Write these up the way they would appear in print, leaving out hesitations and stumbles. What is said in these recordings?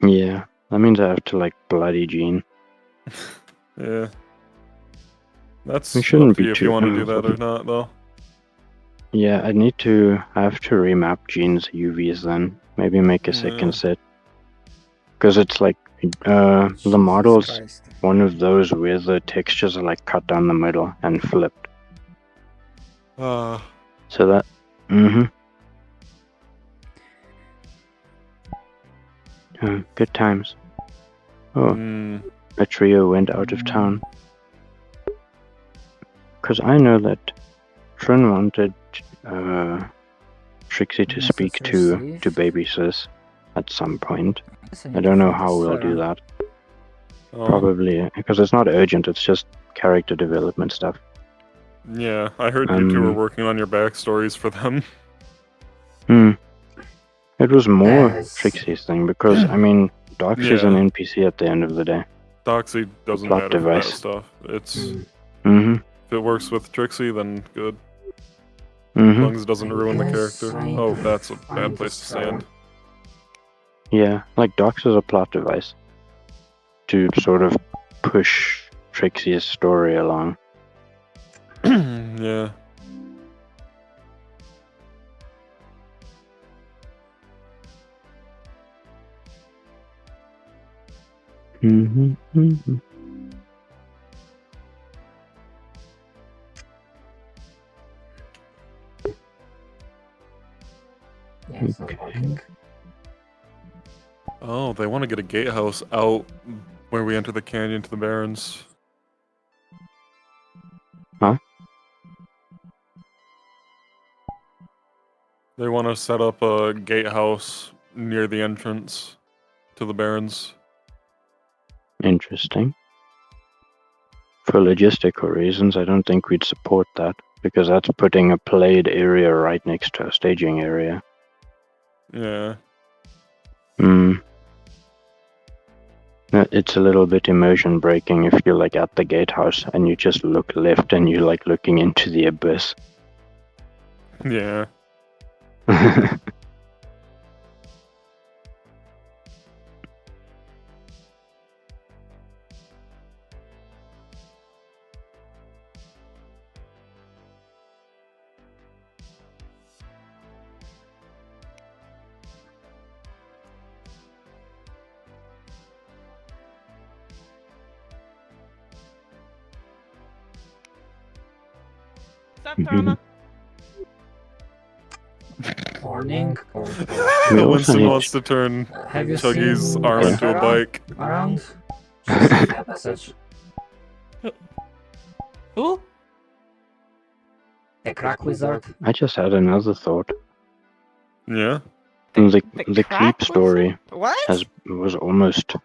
Yeah, that means I have to like bloody Gene. Yeah. That's We shouldn't up to be you if too- you want to do that or not, though. Yeah, I have to remap Gene's UVs then. Maybe make a second set. Because it's like, the model's Christ. one of those where the textures are like cut down the middle and flipped. So that, Oh, good times. Oh, a trio went out of town. Because I know that Trin wanted Trixie to speak to Baby Sis at some point. I don't know how we'll do that. Probably, because it's not urgent, it's just character development stuff. Yeah, I heard you two were working on your backstories for them. It was more Trixie's thing, because, I mean, Doxy's an NPC at the end of the day. Doxy doesn't plot matter device. for that stuff. It's if it works with Trixie, then good. As long as it doesn't ruin the character. Oh, that's a bad place to stand. Yeah, like Dox is a plot device to sort of push Trixie's story along. Yeah. Okay. Oh, they want to get a gatehouse out where we enter the canyon to the Barrens. Huh? They want to set up a gatehouse near the entrance to the Barrens. Interesting. For logistical reasons, I don't think we'd support that, because that's putting a played area right next to a staging area. Yeah. It's a little bit immersion breaking if you're like at the gatehouse and you just look left and you're like looking into the abyss. Yeah. What's up, Drama? Morning. Winston wants to turn Chuggy's arm into a bike. Around? A message. Who? The crack wizard. I just had another thought. Yeah? The Keep story was almost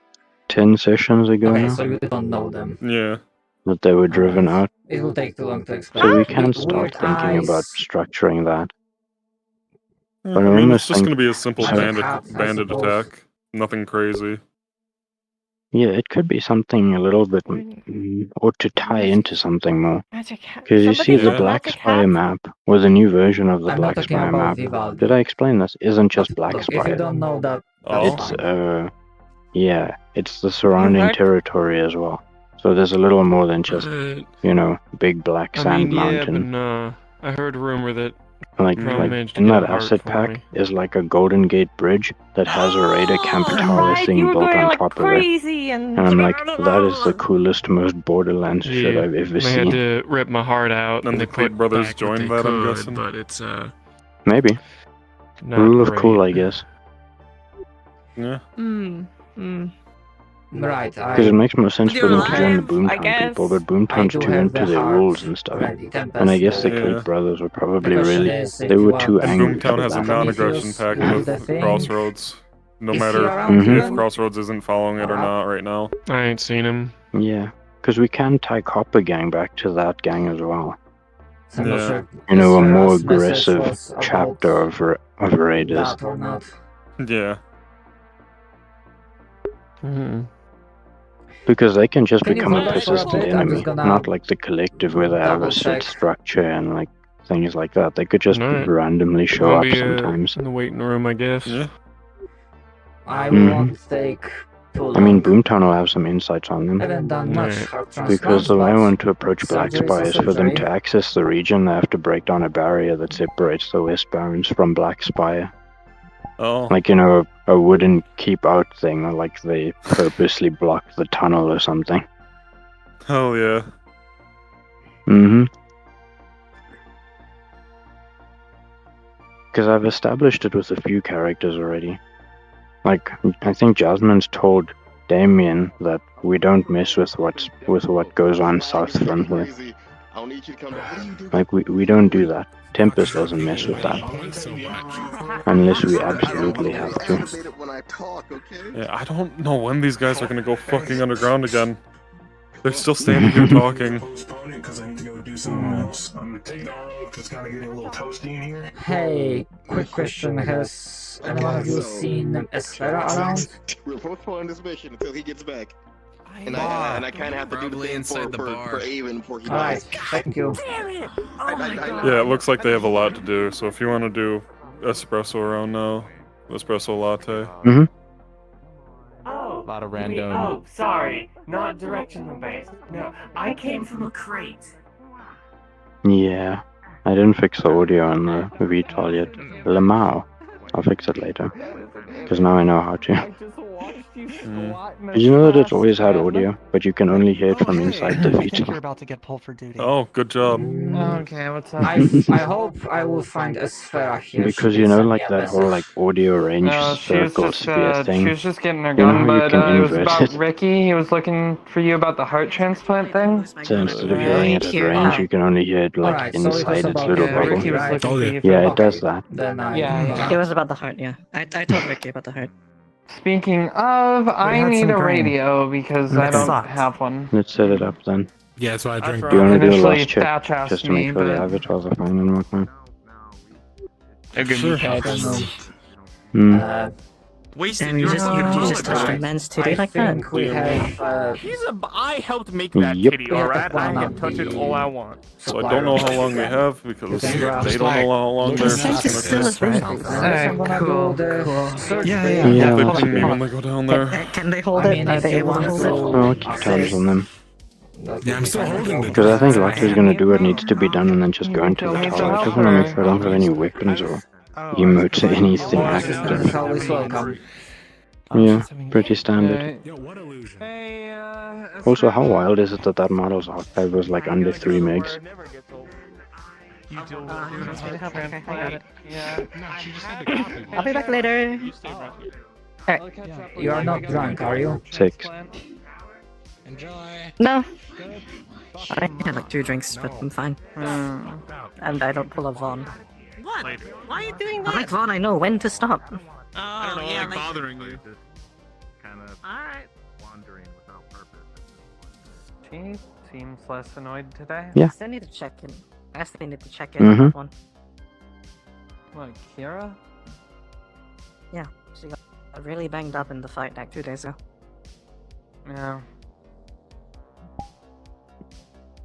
10 sessions ago Okay, now. so you don't know them. Yeah. That they were driven out. It will take too long to explain. So we can start thinking about structuring that. Yeah, But I mean, almost it's just think- going to be a simple so- bandit attack. Nothing crazy. Yeah, it could be something a little bit, or to tie into something more. Because you see the Blackspire map, or the new version of the I'm not talking Blackspire about map. Vivaldi. Did I explain this? Isn't just Look, if you Blackspire. don't know that, It's, fine. yeah, it's the surrounding territory as well. So there's a little more than just, big black sand mountain. but I heard a rumor that Like managed to in get that a heart asset for pack me. is like a Golden Gate bridge that has a Raider Campitalis Right, thing you were built going on like top crazy of it. and And I'm like, that is the coolest, most Borderlands shit I've ever They had seen. to rip my heart out, And they the Creed put brothers back joined what that, they I'm could, guessing? but it's Maybe. not Rule of great. cool, I guess. Yeah. Right, Because it makes more sense for them to join the alive, I Boomtown people, but I Boomtown's do too have into the their heart rules and stuff. ready, Tempest And I guess the Bay. Creed brothers were probably The question really, is if they you were want- too And angry Boomtown for has a that. non-aggression pact you do with the thing. Crossroads. No Is he matter around if here? Crossroads isn't following it or not right now. I ain't seen him. Yeah, because we can tie Copper Gang back to that gang as well. So I'm not sure You know, a if more Sarah's message aggressive was about chapter of Raiders. that or not. Yeah. Because they can just Can you become a hold us for a persistent bit? I'm enemy, just gonna not like the collective where they have a set double-check. structure and like things like that. They could just Alright. randomly show I'll up be sometimes. in the waiting room, I guess. Yeah. I Mhm. won't take too long. I mean, Boomtown will have some insights on them. Haven't done much Right. heart Because transplants, the way I but want to approach surgery is Blackspire a is for them surgery. to access the region. They have to break down a barrier that separates the West Barrens from Blackspire. Oh. Like, you know, a wooden keep out thing, or like they purposely block the tunnel or something. Hell yeah. Mm-hmm. Because I've established it with a few characters already. Like, I think Jasmine's told Damien that we don't mess with what goes on south from here. Like, we don't do that. Tempest doesn't mess with that. Unless we absolutely have to. Yeah, I don't know when these guys are gonna go fucking underground again. They're still standing here talking. Hey, quick question. Has anyone of you seen Esfera around? We're postponing this mission until he gets back. And I kind of have to do the same for Avon before he Alright, dies. thank you. Yeah, it looks like they have a lot to do, so if you want to do espresso around now, espresso latte. Mm-hmm. Oh, A lot of you mean- random. oh, sorry, not directional based. No, I came from a crate. Yeah. I didn't fix the audio on the VTOL yet. Lamau. I'll fix it later. Because now I know how to. Did you know that it's always had audio, but you can only hear it from inside the I think you're VTOL? about to get pulled for duty. Oh, good job. Okay, what's up? I hope I will find Esfera here. Because She you did know, send like me a that whole message. like audio range No, she was circle just sphere thing. she was just getting her You know gun, how you but can it was invert about it? Ricky. He was looking for you about the heart transplant thing. So instead of hearing it at range, you can only hear it like Alright, so it was inside its about little the bubble. Ricky was right? looking for you. Yeah, it Okay. does that. Then I... Yeah. It was about the heart, yeah. I told Ricky about the heart. Speaking of, I had need some a grain. radio because I It don't sucked. have one. Let's set it up then. Yeah, that's why I drink. Do you want to do a Initially, last check Thatch asked just to make me, sure the but avatars are fine and whatnot? Sure. I don't know. Hmm. Wasted. Damn, you just touched a man's titty I like that? think we have I helped make that Yep. kitty, alright? I can touch it all I want. So I don't know how long they have because they don't know how long they're Just send it just still gonna as take. right. I'm gonna cool, do the cool. search Yeah, bay. yeah. Yeah, They let's ping me see. when they go down there. Can they hold I it? mean, Are if they you able to want hold to... it? Oh, I'll keep tabs on them. Yeah, I'm still holding the Because I think Lucky's gonna do what needs to be done and then just go into the tower. I just wanna make sure I don't have any weapons or emotes or anything Assistance active. always welcome. Yeah, pretty standard. Yo, what illusion? Hey, Also, how wild is it that that model's archive was like under 3 megs? You do Okay, I got it. Yeah. I'll be back later. You are not drunk, are you? 6. Enjoy. No. I had like 2 drinks, but I'm fine. Hmm. And I don't pull a Vaughn. What? Why are you doing I that? like Vaughn, I know when to stop. Oh, yeah, like... bothering you. Alright. She seems less annoyed today. Yeah. I still need to check in. I still need to check in Mhm. on that one. What, Kira? Yeah, she got really banged up in the fight like 2 days ago. Yeah.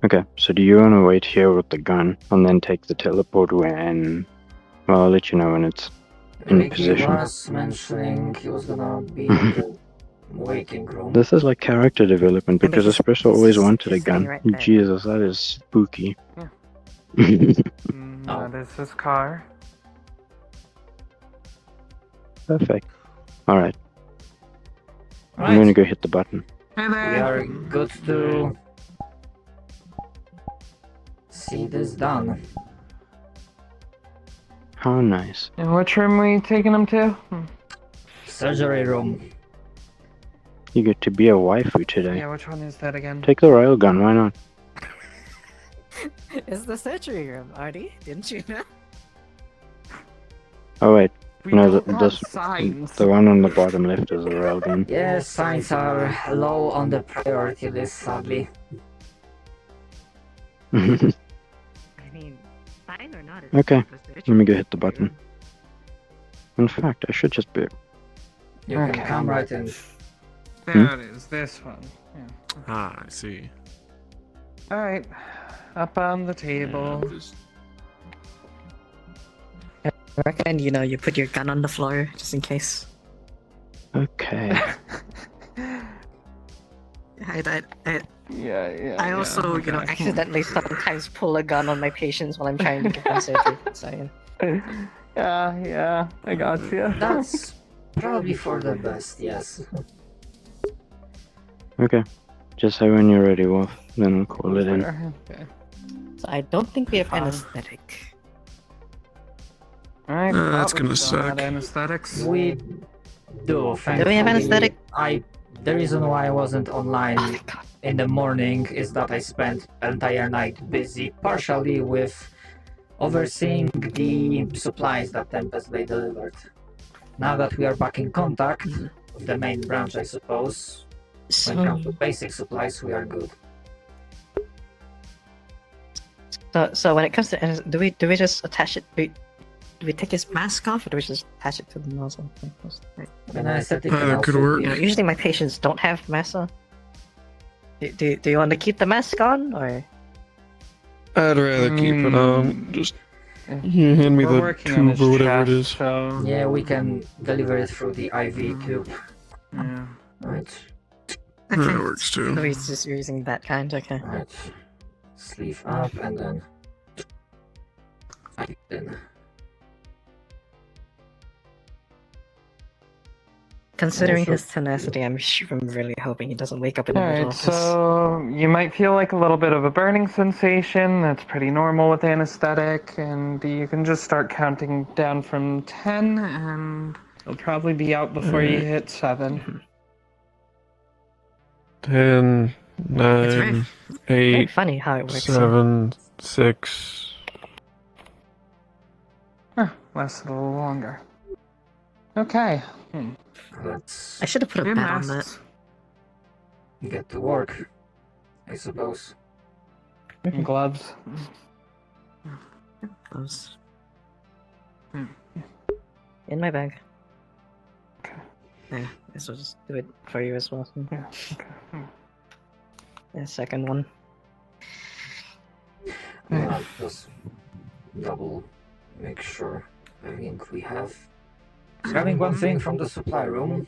Okay, so do you wanna wait here with the gun and then take the teleport when... Well, I'll let you know when it's in Ricky position. was mentioning he was gonna be in the waiting room. This is like character development because he's- Espresso always he's wanted a sitting gun. right there. Jesus, that is spooky. That is his car. Perfect. Alright, I'm Right, gonna go hit the button. Hey we there. are good to see this done. How nice. And which room we taking him to? Surgery room. You get to be a waifu today. Yeah, which one is that again? Take the railgun, why not? It's the surgery room, Artie. Didn't you know? Oh wait, We no, don't have this, signs. the one on the bottom left is the railgun. Yes, signs are low on the priority list, sadly. I mean, fine or not? Okay, let me go hit the button. In fact, I should just be... You can Okay. come right in. There it is, this one. Yeah. Ah, I see. Alright. Up on the table. I reckon, you know, you put your gun on the floor just in case. Okay. I also, accidentally sometimes pull a gun on my patients while I'm trying to give them surgery. So, Yeah, I got you. That's probably for the best, yes. Okay. Just say when you're ready, Wolf. Then we'll call it in. Okay. So I don't think we have anesthetic. Alright, That's gonna still not suck. anesthetics. We do, thankfully. Do we have anesthetic? The reason why I wasn't online in the morning is that I spent entire night busy, partially with overseeing the supplies that Tempest Bay delivered. Now that we are back in contact with the main branch, I suppose, when it comes to basic supplies, we are good. So when it comes to do we just attach it? Do we take his mask off, or do we just attach it to the nozzle? That could work. Usually my patients don't have masks on. Do you want to keep the mask on, or? I'd rather keep it on. Just hand me the tube or whatever it is. So... Yeah, we can deliver it through the IV tube. Yeah. Right. Okay. That works too. So he's just using that kind, okay. Right. Sleeve up and then in. Considering his tenacity, I'm really hoping he doesn't wake up in the middle Alright, of this. so you might feel like a little bit of a burning sensation. That's pretty normal with anesthetic, and you can just start counting down from 10, and you'll probably be out before you hit 7. 10, 9, Very 8, funny how it works. 7, 6. Lasted a little longer. Okay. Let's I should have put a bet on that. get to work, I suppose. And gloves. Gloves. In my bag. Okay. Yeah, this will just do it for you as well. Yeah, okay. The second one. Just double make sure. I think we have. Grabbing one thing from the supply room.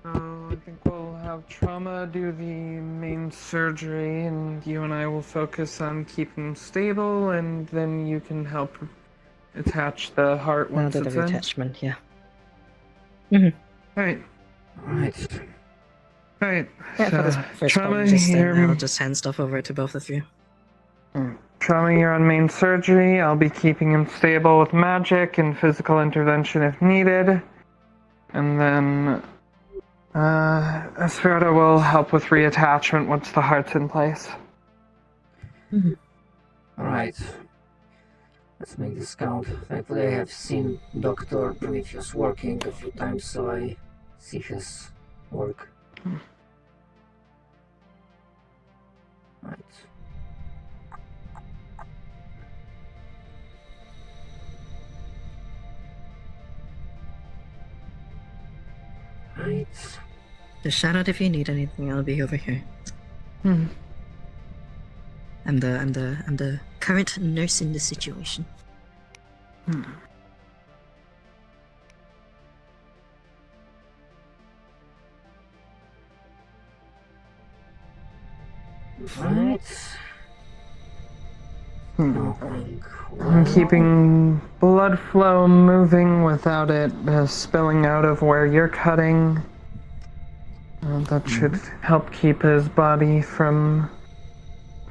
I think we'll have Trauma do the main surgery, and you and I will focus on keeping him stable, and then you can help attach the heart I'll once do it's the in. attachment, yeah. Alright. Right. Alright. Yeah, for this first Trauma part, just here. I'll just hand stuff over to both of you. Trauma, you're on main surgery. I'll be keeping him stable with magic and physical intervention if needed. And then Esferda will help with reattachment once the heart's in place. Alright. Let's make this count. Thankfully I have seen Dr. Prometheus working a few times, so I see his work. Right. Right. Just shout out if you need anything, I'll be over here. I'm the current nurse in the situation. Right. I'm keeping blood flow moving without it spilling out of where you're cutting. That should help keep his body from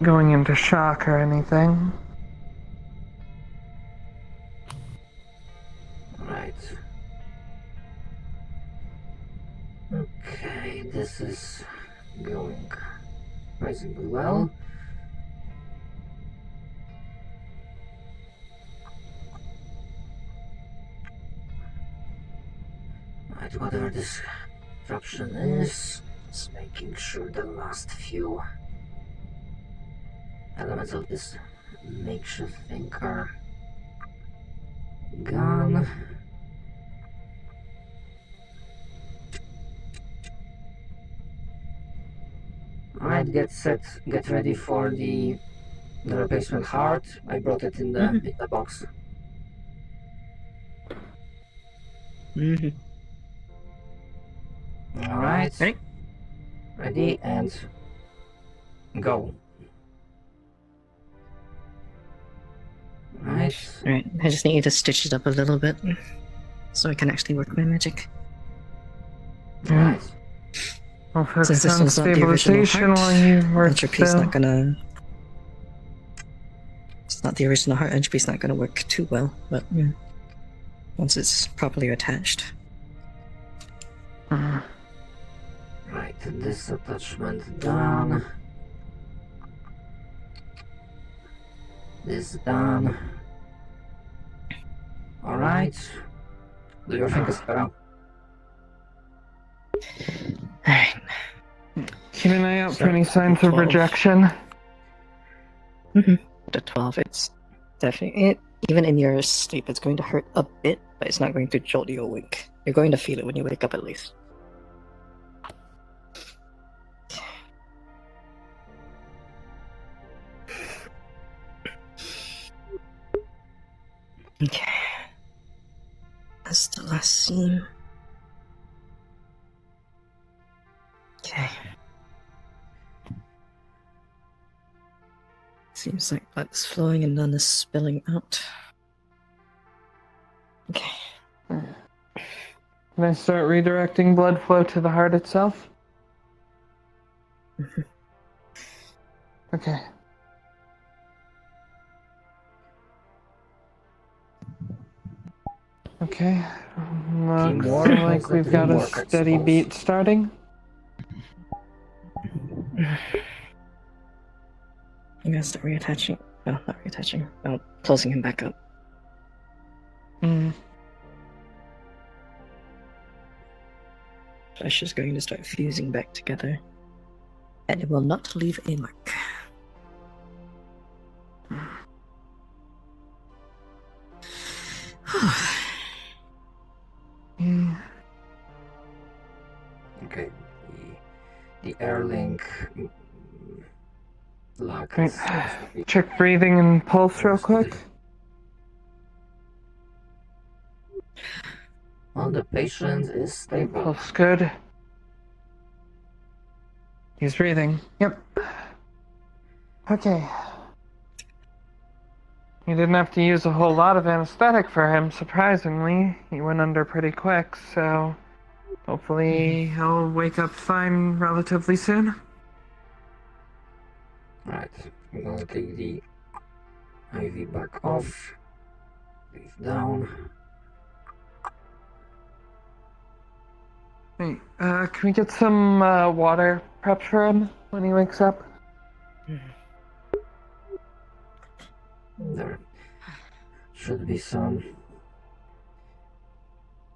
going into shock or anything. Right. Okay, this is going reasonably well. Right, whatever this disruption is, it's making sure the last few elements of this makeshift thing are gone. Alright, get ready for the replacement heart. I brought it in the box. Alright. Ready and go. Right. Alright, I just need you to stitch it up a little bit so I can actually work my magic. Right. I'll focus Since this on one's not the original stabilization heart, while you work entropy's still. not gonna... It's not the original heart, entropy's not gonna work too well, but once it's properly attached. Right, this attachment done. This done. Alright. Do your fingers better. Alright. Keep an eye out for any signs of rejection. The 12, it's definitely... Even in your sleep, it's going to hurt a bit, but it's not going to jolt you awake. You're going to feel it when you wake up at least. Okay. That's the last seam. Okay. Seems like blood's flowing and none is spilling out. Okay. Can I start redirecting blood flow to the heart itself? Okay. Okay. Looks like we've got a steady beat starting. I'm gonna start reattaching. No, not reattaching. No, closing him back up. Flesh is going to start fusing back together. And it will not leave a mark. Okay. The air link lock. Great. Check breathing and pulse real quick. Well, the patient is stable. Pulse good. He's breathing. Yep. Okay. You didn't have to use a whole lot of anesthetic for him, surprisingly. He went under pretty quick, so hopefully he'll wake up fine relatively soon. Right. I'm gonna take the IV back off. Leave down. Hey, can we get some water prepped for him when he wakes up? There should be some.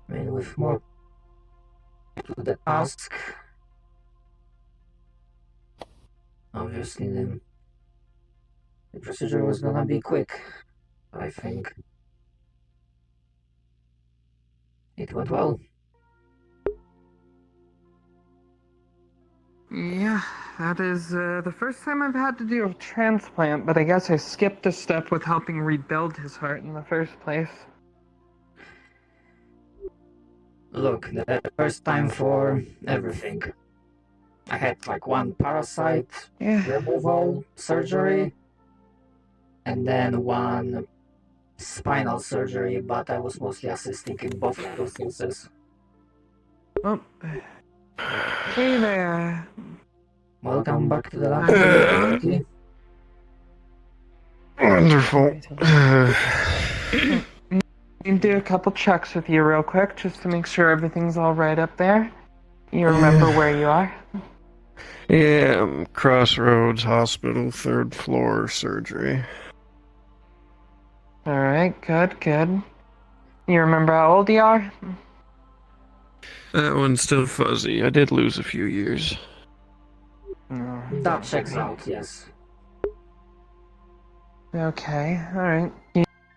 I mean, with more to the task, obviously the procedure was gonna be quick. I think it went well. Yeah, that is the first time I've had to do a transplant, but I guess I skipped a step with helping rebuild his heart in the first place. Look, the first time for everything. I had like one parasite removal surgery, and then one spinal surgery, but I was mostly assisting in both of those cases. Oh. Hey there. Welcome back to the lab. Wonderful. Can do a couple checks with you real quick, just to make sure everything's all right up there. You remember where you are? Yeah, Crossroads Hospital, 3rd floor, surgery. Alright, good. You remember how old you are? That one's still fuzzy. I did lose a few years. That checks out, yes. Okay, alright.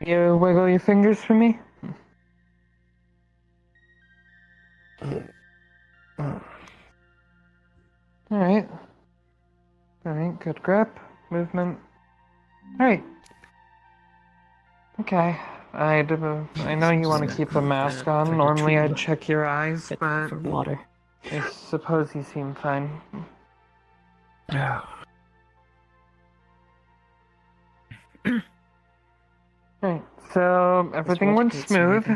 You wiggle your fingers for me? Alright. Alright, good grip, movement. Alright. Okay. I know you want to keep the mask on. Normally I'd check your eyes, but for water. I suppose you seem fine. Yeah. Right, so everything went smooth.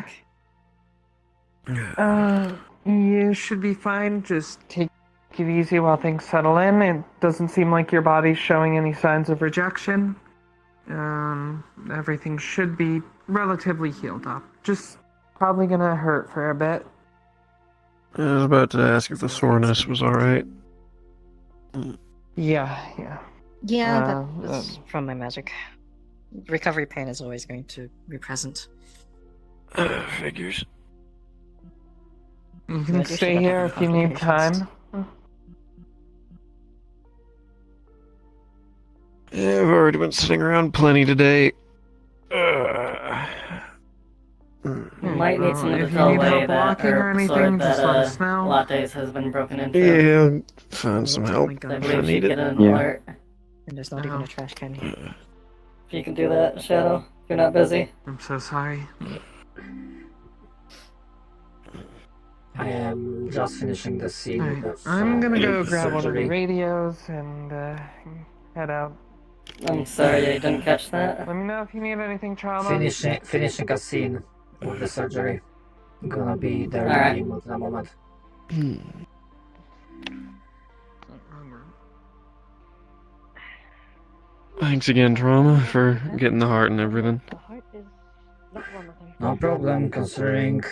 You should be fine. Just take it easy while things settle in. It doesn't seem like your body's showing any signs of rejection. Everything should be relatively healed up. Just probably gonna hurt for a bit. I was about to ask if the soreness was alright. Yeah. Yeah, that was from my magic. Recovery pain is always going to be present. Figures. You can stay here if you need time. Yeah, I've already been sitting around plenty today. Might need someone to If you tell need Lay help that, walking or anything, just let us know. Lattes has been broken into. Yeah, I'll find some help I if I believe she need get it. an alert. And there's not even a trash can here. If you can do that, Shadow, if you're not busy. I'm so sorry. I am just finishing the scene. Alright, I'm gonna go grab one of the radios and head out. I'm sorry I didn't catch that. Let me know if you need anything, trauma. Finishing a scene with the surgery. Gonna be there in a moment. Thanks again, Trauma, for getting the heart and everything. No problem, considering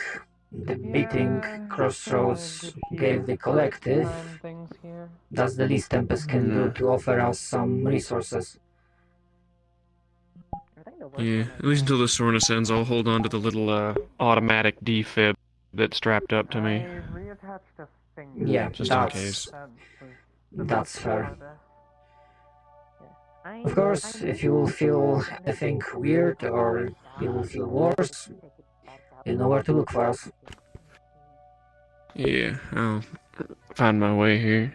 the beating Crossroads gave the collective. That's the least Tempest can do to offer us some resources. Yeah, at least until the soreness ends, I'll hold on to the little automatic defib that's strapped up to me. Yeah, just in case. That's fair. Of course, if you will feel anything weird or you will feel worse, you know where to look for us. Yeah, I'll find my way here.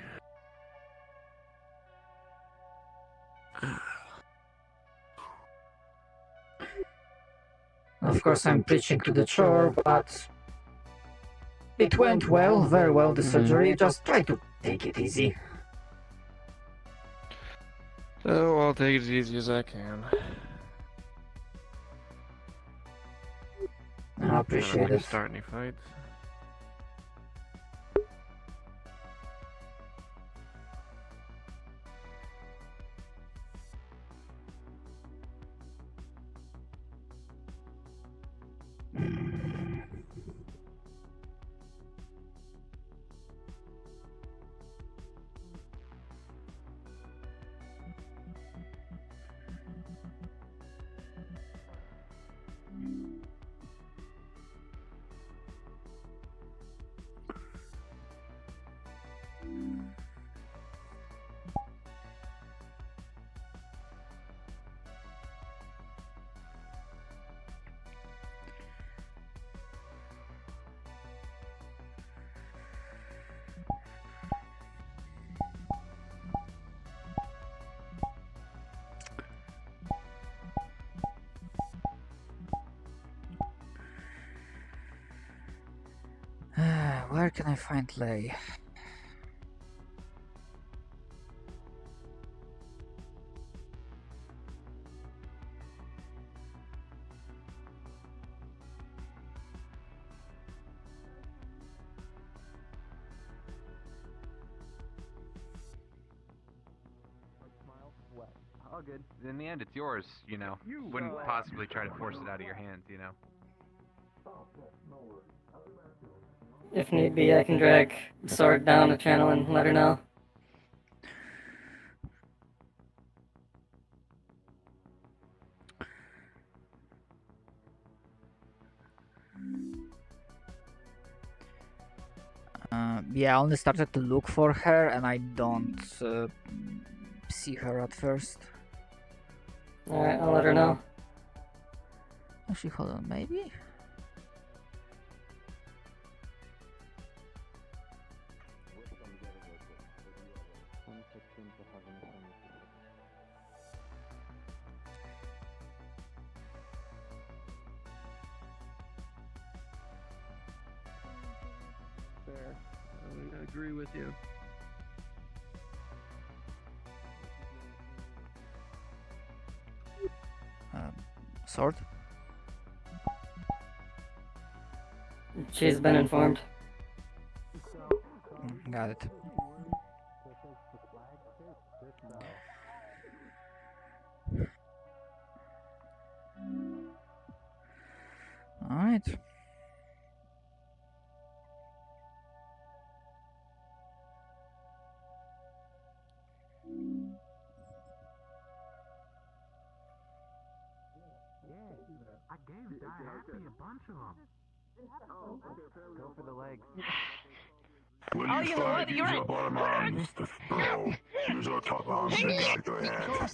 Of course, I'm preaching to the chore, but it went well, very well, the surgery. Just try to take it easy. So I'll take it as easy as I can. I appreciate it. Start any fights. Where can I find Lay? All good. In the end, it's yours, you know. Wouldn't possibly try to force it out of your hands, you know. If need be, I can drag the sword down the channel and let her know. Yeah, I only started to look for her and I don't see her at first. Alright, I'll let her know. Actually, hold on, maybe? fair. I would agree with you. Sword? She's been informed. Got it. Alright. I gave Die Happy a bunch of them. Go for the legs. When you find, use your bottom arms to throw. Use your top arms to guide your hand.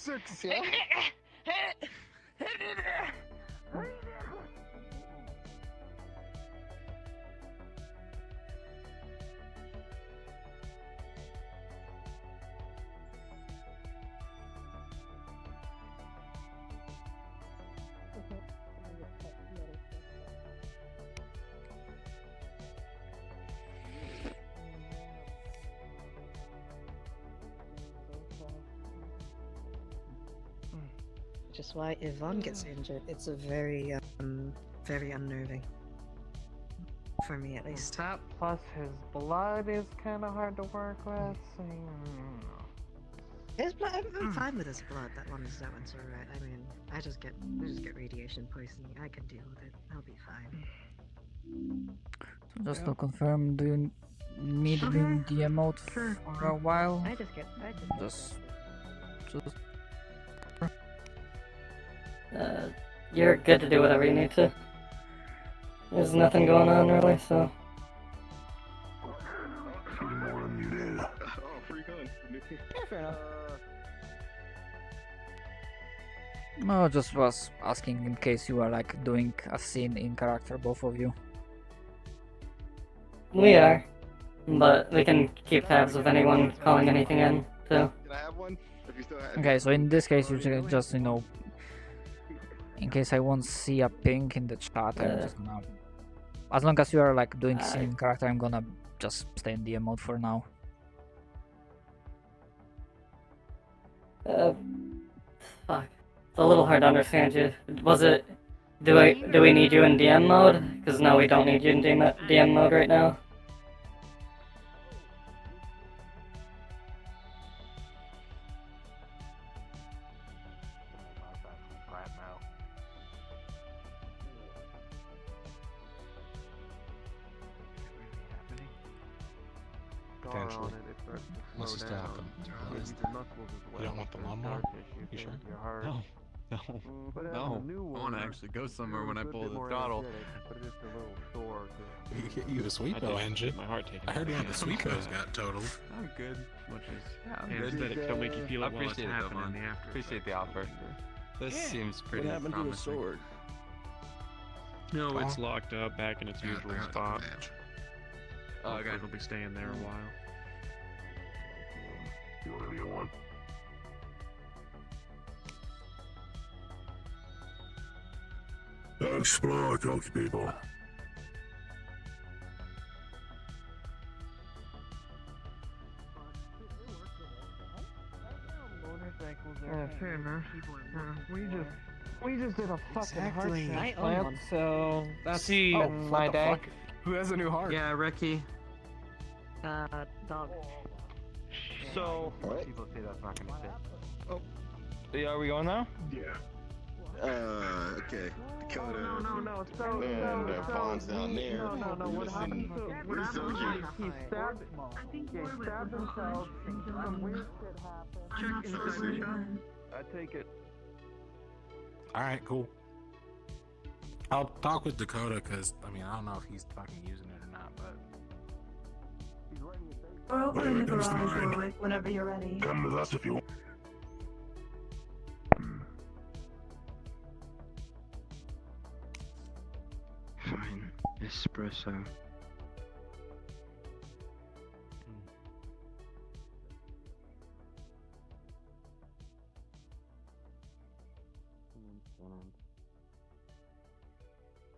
Just why Yvonne gets injured. It's a very unnerving. For me, at least. That plus his blood is kind of hard to work with. So, His blood, I'm fine with his blood. That one's alright. I mean, I just get radiation poisoning. I can deal with it. I'll be fine. So just to confirm, do you need to be in DM mode for a while? I just you're good to do whatever you need to. There's nothing going on really, so. More than you did. Oh, free gun. yeah, fair enough. No, just was asking in case you are like doing a scene in character, both of you. We are, but we can keep tabs of anyone calling anything in too. Can I have one? If you still have Okay, so in this case, you just in case I won't see a ping in the chat, I'm just gonna. As long as you are like doing scene in character, I'm gonna just stay in DM mode for now. Fuck. It's a little hard to understand you. Was it? Do we need you in DM mode? Because no, we don't need you in DM mode right now. Potentially. What's just happened? You don't want the lawnmower? You sure? No. No. No. I want to actually go somewhere when I pull the throttle. You get you a Sweepo engine. My heart taken. I heard one of the Sweepos got totaled. I'm good. Much as I'm good. That it'll make you feel it while it's happening in the after. Appreciate the offer. This seems pretty What happened promising. to the sword? No, it's locked up back in its usual spot. Oh, okay. It'll be staying there a while. You want to get one? Explore, coach people. Fair enough. We just did a fucking heart Exactly. transplant, so that's See, been my day. fuck? Who has a new heart? Yeah, Ricky. Dog. So. People say that's not gonna fit. Oh. Yeah, are we going now? Yeah. Okay. Dakota. No. So, and Fawn's down there. No. What happened? We're so cute. He stabbed himself. Some weird shit happened. I take it. Alright, cool. I'll talk with Dakota, because, I mean, I don't know if he's fucking using it or not, but... Or open in the garage door whenever you're ready. Come with us if you want. Fine. Espresso.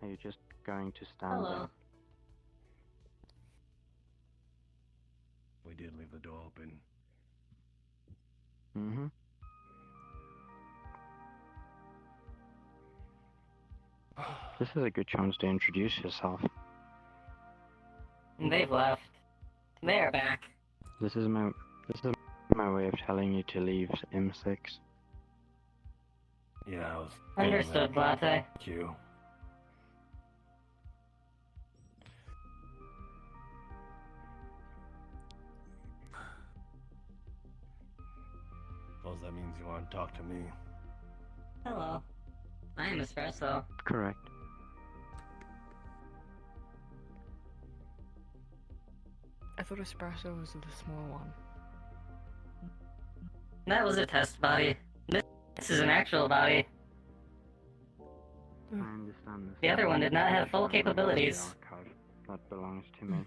Are you just going to stand Hello. there? door open. Mm-hmm. This is a good chance to introduce yourself. They've left. They're back. This is my way of telling you to leave M6. Yeah, I was. Understood, Latte. Thank you. Suppose that means you want to talk to me. Hello. I am Espresso. Correct. I thought Espresso was the small one. That was a test body. This is an actual body. I understand this. The other one did not have full capabilities. That belongs to me.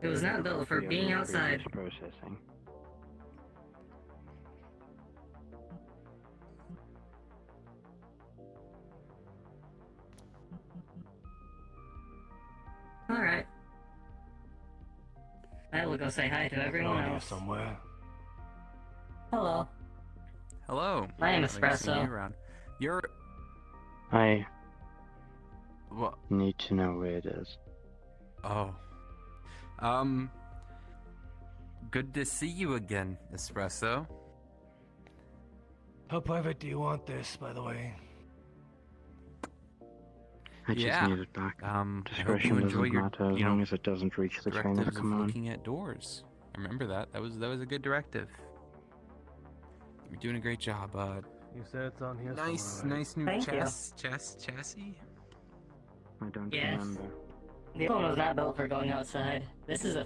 It was not built for being outside. Processing. Alright. I will go say hi to everyone Around here else. somewhere. Hello. Hello. I am Haven't seen Espresso. you around. You're. I What? need to know where it is. Oh. Good to see you again, Espresso. How private do you want this, by the way? I just Yeah. need it back. I hope Discretion you enjoy doesn't your, matter as long as it doesn't reach the chain of directives of command. looking at doors. I remember that. That was a good directive. You're doing a great job, bud. You said it's on here Nice, somewhere, right? nice new Thank you. chassis. I don't Yes. remember. The phone was not built for going outside. This is a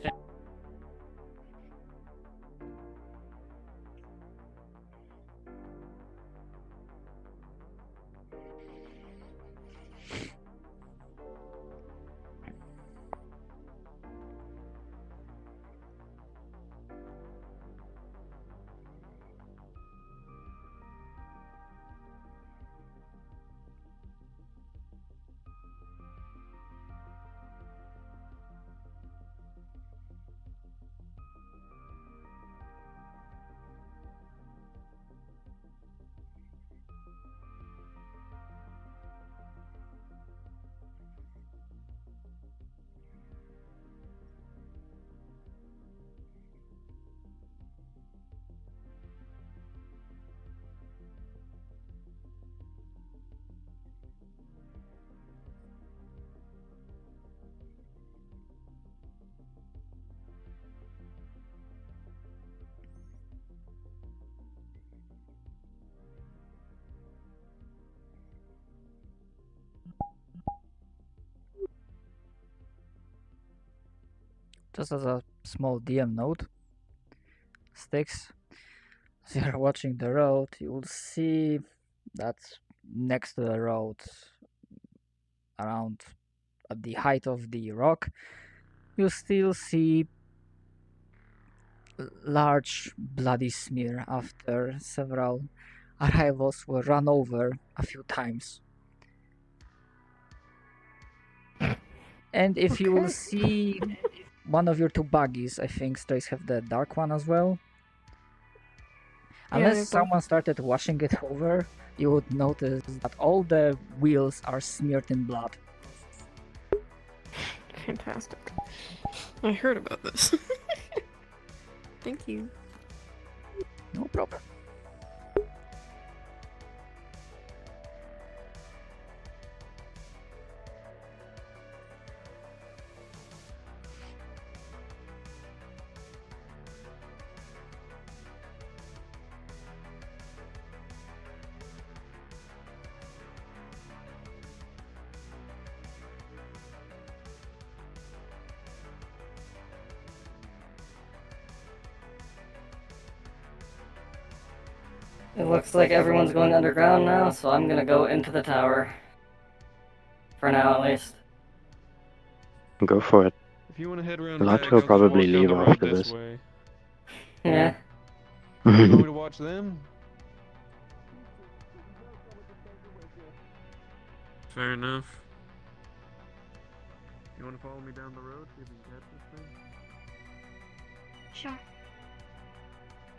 Just as a small DM note, Sticks, as you're watching the road, you will see that next to the road, around at the height of the rock, you still see large bloody smear after several arrivals were run over a few times. And if you will see one of your two buggies, I think Strays have the dark one as well. Unless someone started washing it over, you would notice that all the wheels are smeared in blood. Fantastic. I heard about this. Thank you. No problem. It looks like everyone's going underground now, so I'm gonna go into the tower. For now, at least. Go for it. If you want to head around Lots back, will I'll just probably walk down leave the road after this this. way. Yeah. You want me to watch them? Fair enough. You want to follow me down the road? See if we can catch this thing? Sure.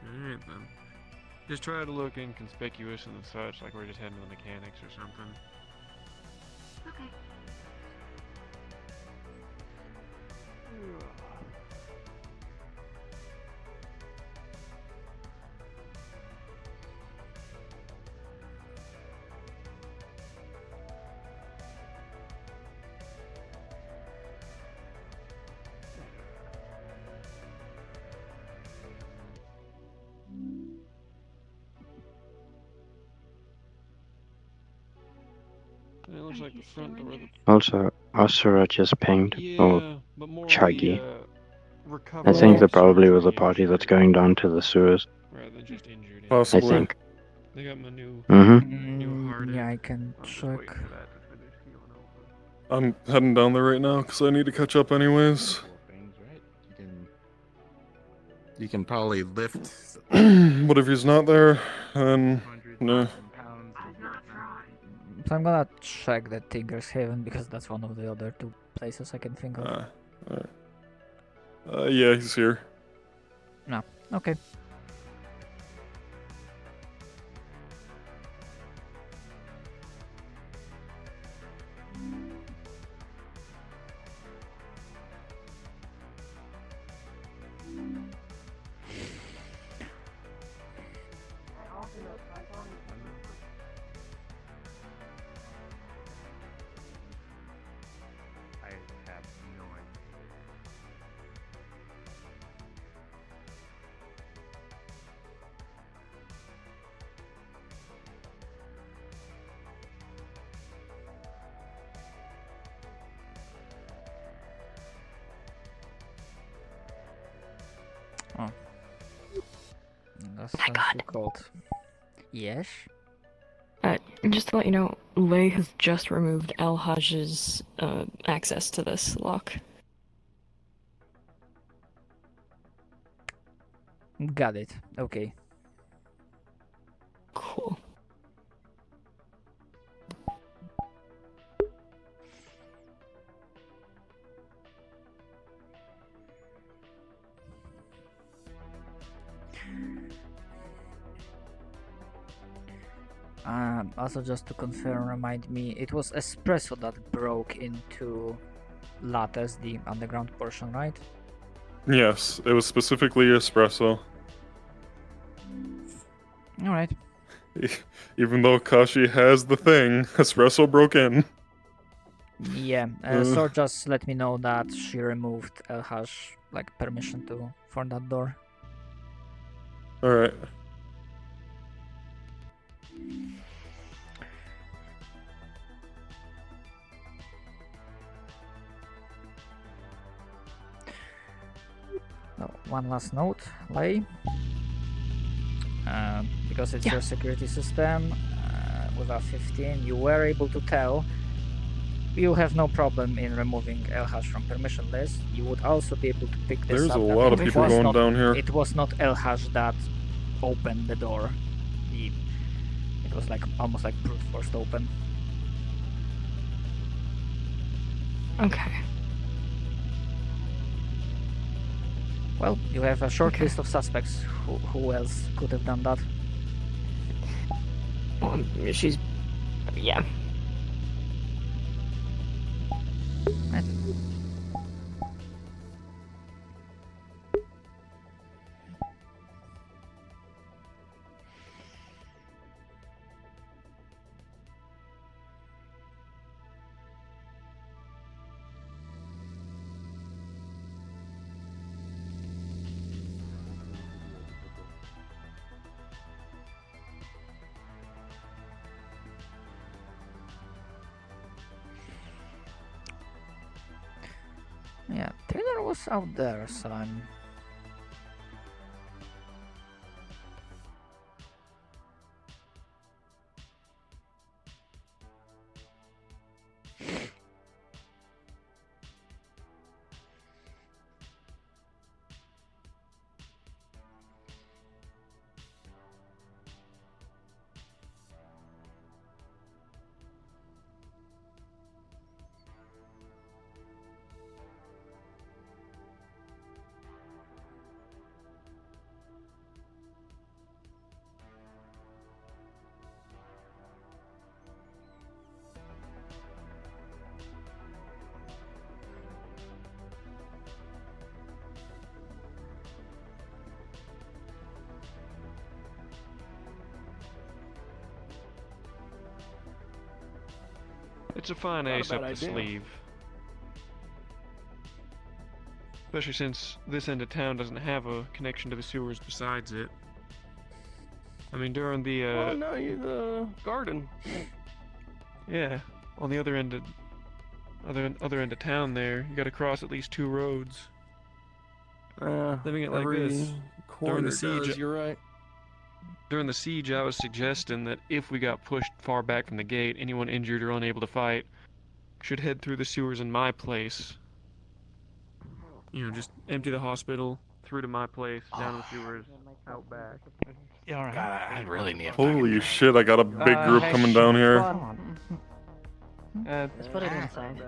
Alright then. Just try to look inconspicuous and such, like we're just heading to the mechanics or something. Okay. It looks like the front door of the... Also, Asura just pinged. Or but more Chuggy. recovery I think that from probably was a surgery party that's injured, going down to the sewers. rather than just injured. I Possibly. think. They got my new, Mm-hmm. new hard Yeah, I can check. I'm heading down there right now because I need to catch up anyways. You can probably lift. But if he's not there, then no. So I'm gonna check the Tigger's Haven because that's one of the other two places I can think of. Alright. Yeah, he's here. No, okay. Oh. That's difficult. Yes? Just to let you know, Lei has just removed El Hajj's access to this lock. Got it. Okay. Cool. Also, just to confirm, remind me, it was Espresso that broke into Lattes, the underground portion, right? Yes, it was specifically espresso. Alright. Even though Kashi has the thing, espresso broke in. Yeah, so just let me know that she removed El Hajj, like, permission for that door. Alright. No, one last note, Lei. Because it's your security system, with a 15, you were able to tell you have no problem in removing El Hajj from permission list. You would also be able to pick this There's up. a lot of people going down here. It was not El Hajj that opened the door. It was like almost like brute force open. Okay. Well, you have a short list of suspects. Who else could have done that? Well, she's... yeah. Right. Yeah, Taylor was out there, so I'm... It's a fine ace up the sleeve. Especially since this end of town doesn't have a connection to the sewers besides it. I mean, during the Oh no, you're the garden. yeah, on the other end of town there, you gotta cross at least 2 roads. Living it like this. During the siege, you're right. During the siege, I was suggesting that if we got pushed far back from the gate, anyone injured or unable to fight should head through the sewers in my place. You know, just empty the hospital, through to my place, down the sewers, out back. Yeah, alright. God, I really need. Holy shit! I got a big group coming down here. Let's put it inside.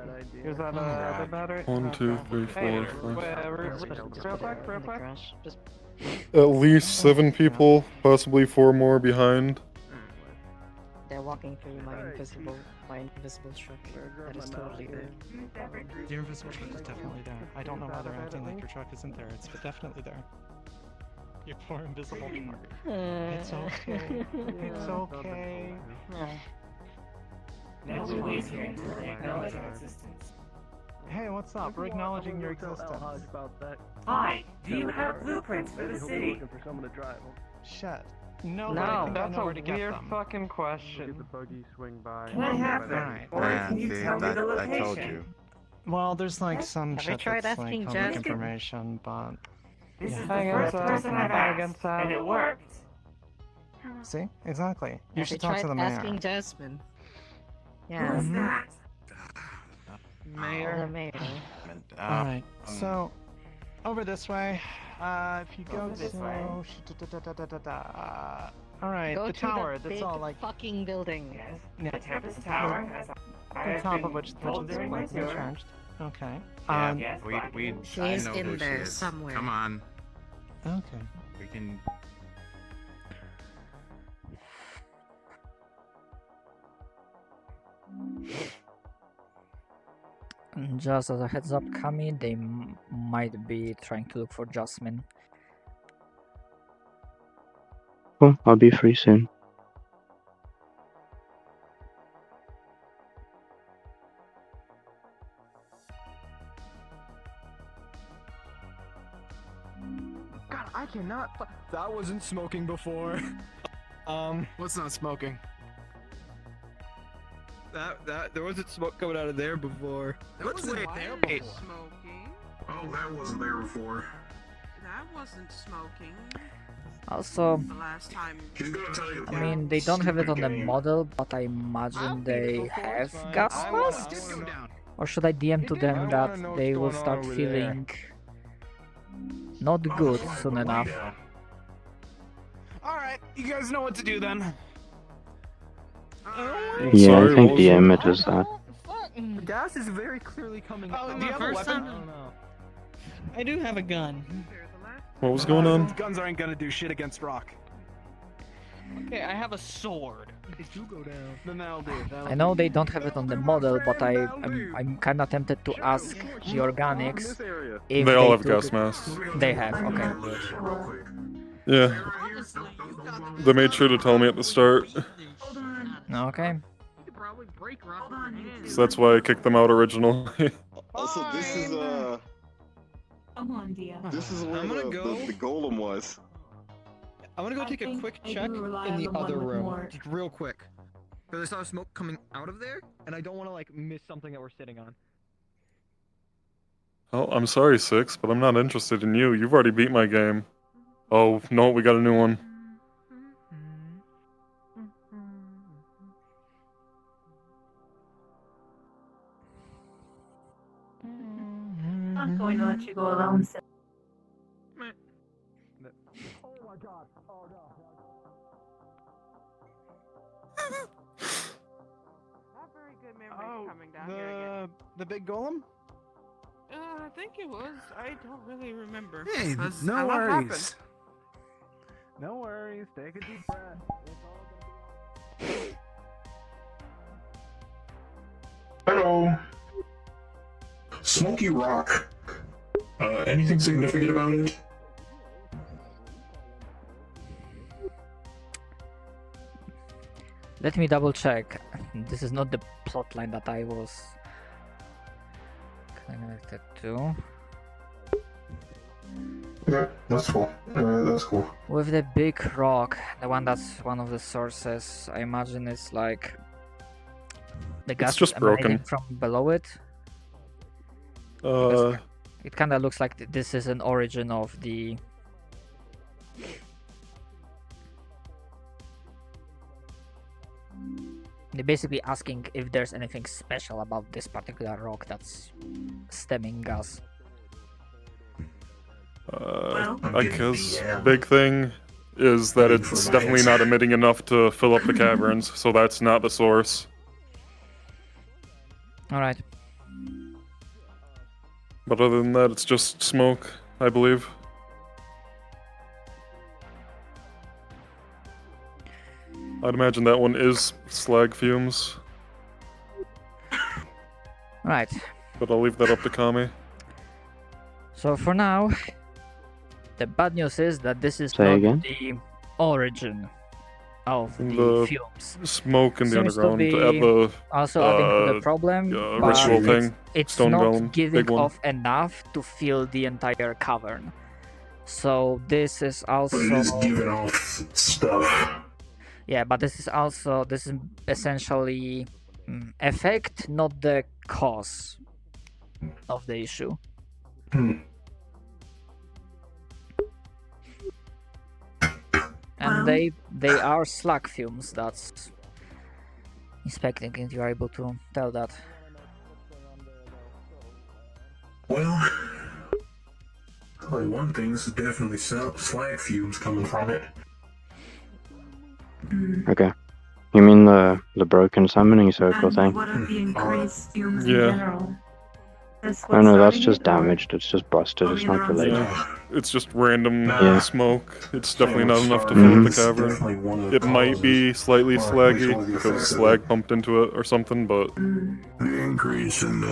Is that the battery? 1, 2, 3, 4, 5. Just At least 7 people, possibly 4 more behind. they're walking through my invisible structure. That is totally there. Your invisible truck is definitely there. I don't know why they're acting like your truck isn't there. It's definitely there. Your poor invisible truck. It's okay. It's okay. Now we wait here until they acknowledge our existence. Hey, what's up? We're acknowledging your existence. Hi, do you have blueprints for the city? Shit. No, that's a weird fucking question. Get the buggy, swing by. Can I have them? Or can you tell me the location? I told you. Well, there's like some Have you shit tried that's like asking public Jess? information, but This is the Hang on, first sir. person I've Hang asked, on, sir. and it worked. see, exactly. You Have should you talk to tried the mayor. asking Jasmine? Who Yeah. is that? The Mayor. mayor. All right. So, over this way. If you go this way. All right, Go the to tower. the That's big all like fucking building. yeah, The Tempest Tower, as I on have top been of which told the during my display tour. charged. Okay. Yeah, Yes, we. She I is know in who there she is. somewhere. Come on, Okay. we can. Just as a heads up, Kami, they might be trying to look for Jasmine. Cool, I'll be free soon. God, I cannot. That wasn't smoking before. What's not smoking? That there wasn't smoke coming out of there before. That wasn't there before. Smoking. Oh, that wasn't there before. That wasn't smoking. Also, The last time. He's gonna tell you. I mean, they don't have it on the model, but I imagine they have gas masks? Or should I DM to them that they will start feeling not good soon enough? Alright, you guys know what to do then. Yeah, Sorry, I think what was DM that? it is that. The gas is very clearly coming out. do you have a weapon? I do have a gun. What was going on? Guns aren't gonna do shit against rock. Okay, I have a sword. If you go down, then that'll do. I know they don't have it on the model, but I'm kind of tempted to ask the organics if They all have took- gas masks. They have, okay. Yeah. They made sure to tell me at the start. Okay. So that's why I kicked them out originally. Also, this is Come on, Dia. this is where the golem was. I'm gonna go take a quick check in the other room, just real quick, because I saw smoke coming out of there, and I don't want to like miss something that we're sitting on. Oh, I'm sorry, Six, but I'm not interested in you. You've already beat my game. Oh, no, we got a new one. I'm going to let you go alone, Sil. Not very good memories coming down here again. The big golem? I think it was. I don't really remember. Hey, 'Cause no a lot worries. happened. No worries, take a deep breath. Hello. Smoky Rock. Anything significant about it? Let me double check. This is not the plotline that I was connected to. Yeah, that's cool. That's cool. With the big rock, the one that's one of the sources, I imagine it's like the gas just broken. emanating from below it. It kind of looks like this is an origin of the. They're basically asking if there's anything special about this particular rock that's stemming gas. I guess big thing is that it's definitely not emitting enough to fill up the caverns, so that's not the source. Alright. But other than that, it's just smoke, I believe. I'd imagine that one is slag fumes. Right. But I'll leave that up to Kami. So for now, the bad news is that this is Say not again? the origin of the fumes. Smoke in the Seems to underground be at the also adding to the problem, but ritual thing. It's Stone not Golem, giving big one. off enough to fill the entire cavern. So this is also. But it is giving off stuff. Yeah, but this is essentially effect, not the cause of the issue. And they are slag fumes. That's inspecting it. You are able to tell that. Well, I'll tell you one thing, this is definitely slag fumes coming from it. Okay. You mean the broken summoning circle thing? What are the increased fumes in Yeah. general? That's Oh no, that's starting just it, or- damaged. It's just busted. It's not related. Yeah. It's just random Yeah. smoke. It's definitely not enough to fill up the cavern. It might be slightly slaggy because slag pumped into it or something, but The increase in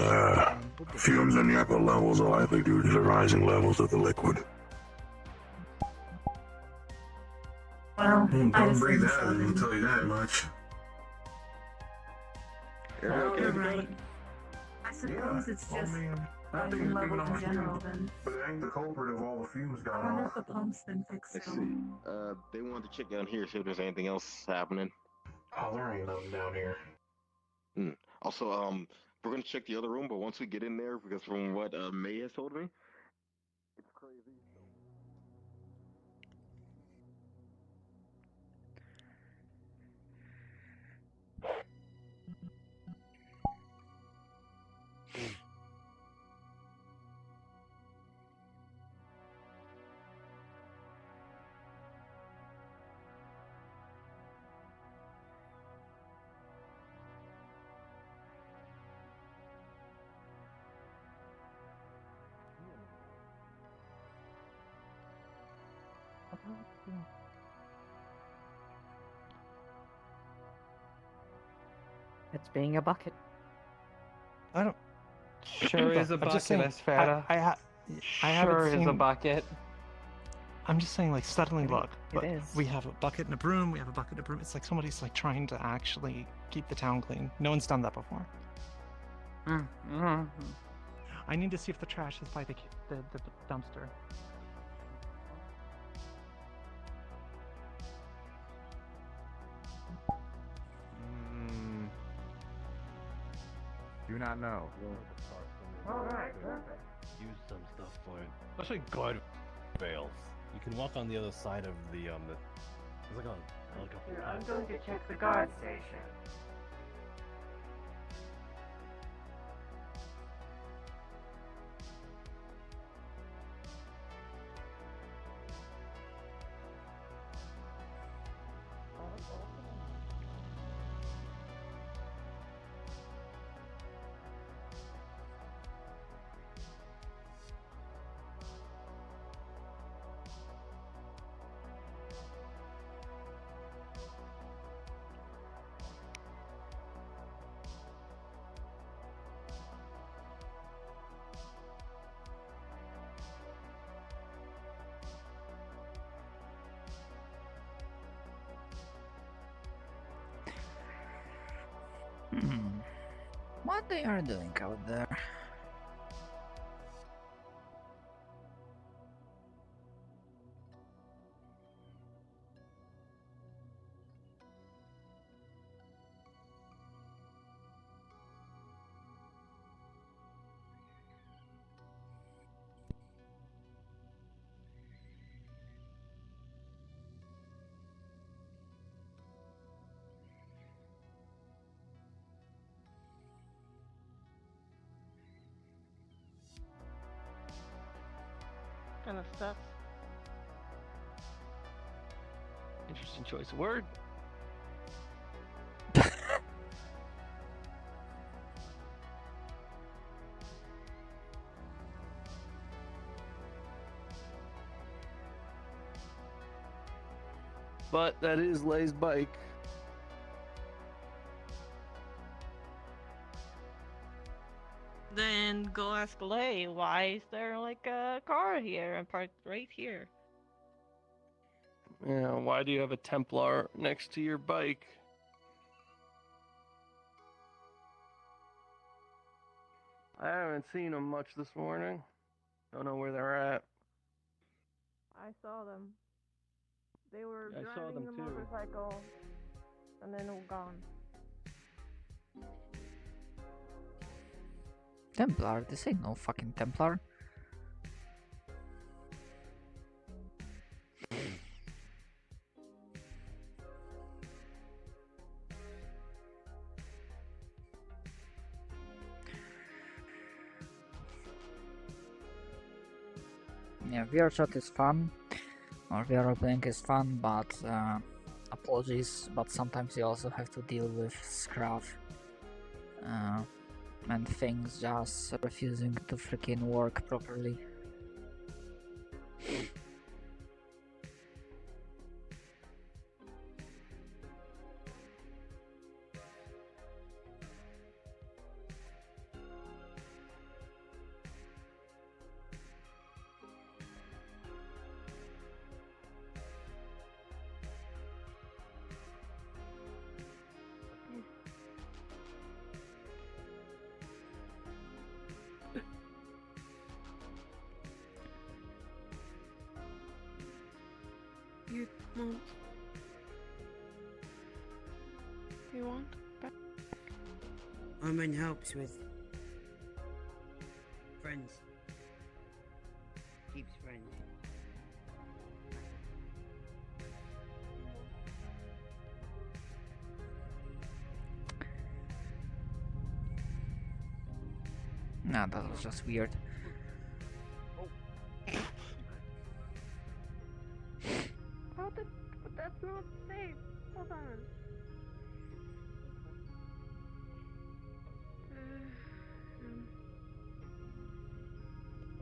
fumes in the upper levels are likely due to the rising levels of the liquid. Well, I Don't breathe assume that, I so. can tell you that much. Well, you're right. I suppose it's just rising levels in general then. But it ain't the culprit of all the fumes I gone wonder off. if the pump's been fixed Let's still. see. They wanted to check down here, see if there's anything else happening. Oh, there ain't nothing down here. Also, we're gonna check the other room, but once we get in there, because from what May has told me, it's crazy. It's being a bucket. I don't. Sure is a I'm just bucket, saying, Esfera. I haven't Sure is a seen- bucket. I'm just saying, like, suddenly look. It is. We have a bucket and a broom. We have a bucket and a broom. It's like somebody's like trying to actually keep the town clean. No one's done that before. I need to see if the trash is by the dumpster. Do not know. Alright, perfect. Use some stuff for it. Especially guard rails. You can walk on the other side of the there's like a helicopter. Here, I'm going to check the guard station. what they are doing out there. Kind of stuff. Interesting choice of word. But that is Lay's bike. Then go ask Lay, why is there like a car here and parked right here? Yeah, why do you have a Templar next to your bike? I haven't seen them much this morning. Don't know where they're at. I saw them. They were I saw driving them the too. motorcycle and then were gone. Templar? This ain't no fucking Templar. Yeah, VRChat is fun, or VR playing is fun, but apologies, but sometimes you also have to deal with scruff and things just refusing to freaking work properly. You want? You want? Omen helps with friends. Keeps friends. Nah, that was just weird. Oh, but that's not safe. Hold on.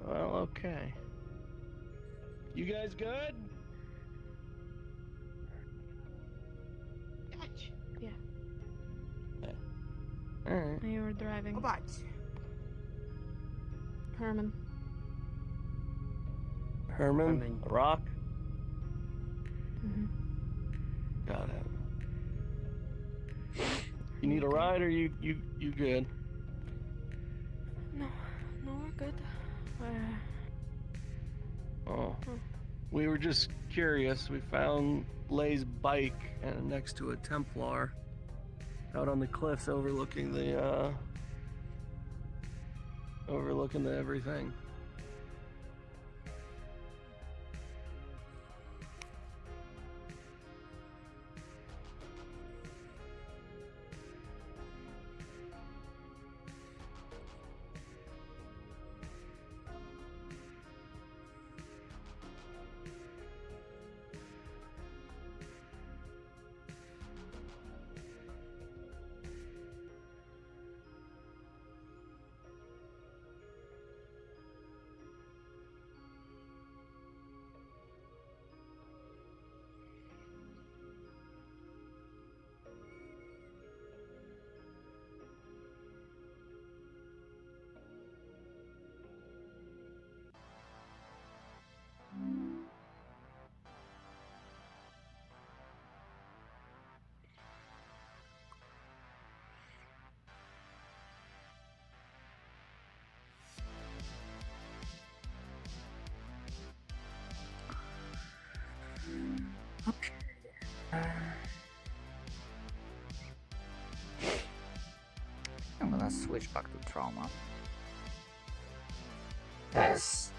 Well, okay. You guys good? Yeah. Alright. You were driving. What? Herman. Herman? The Rock? Mm-hmm. Got it. You need a ride or you good? No, we're good. Oh. We were just curious. We found Lay's bike and next to a Templar out on the cliffs overlooking the everything. switch back to trauma. Yes.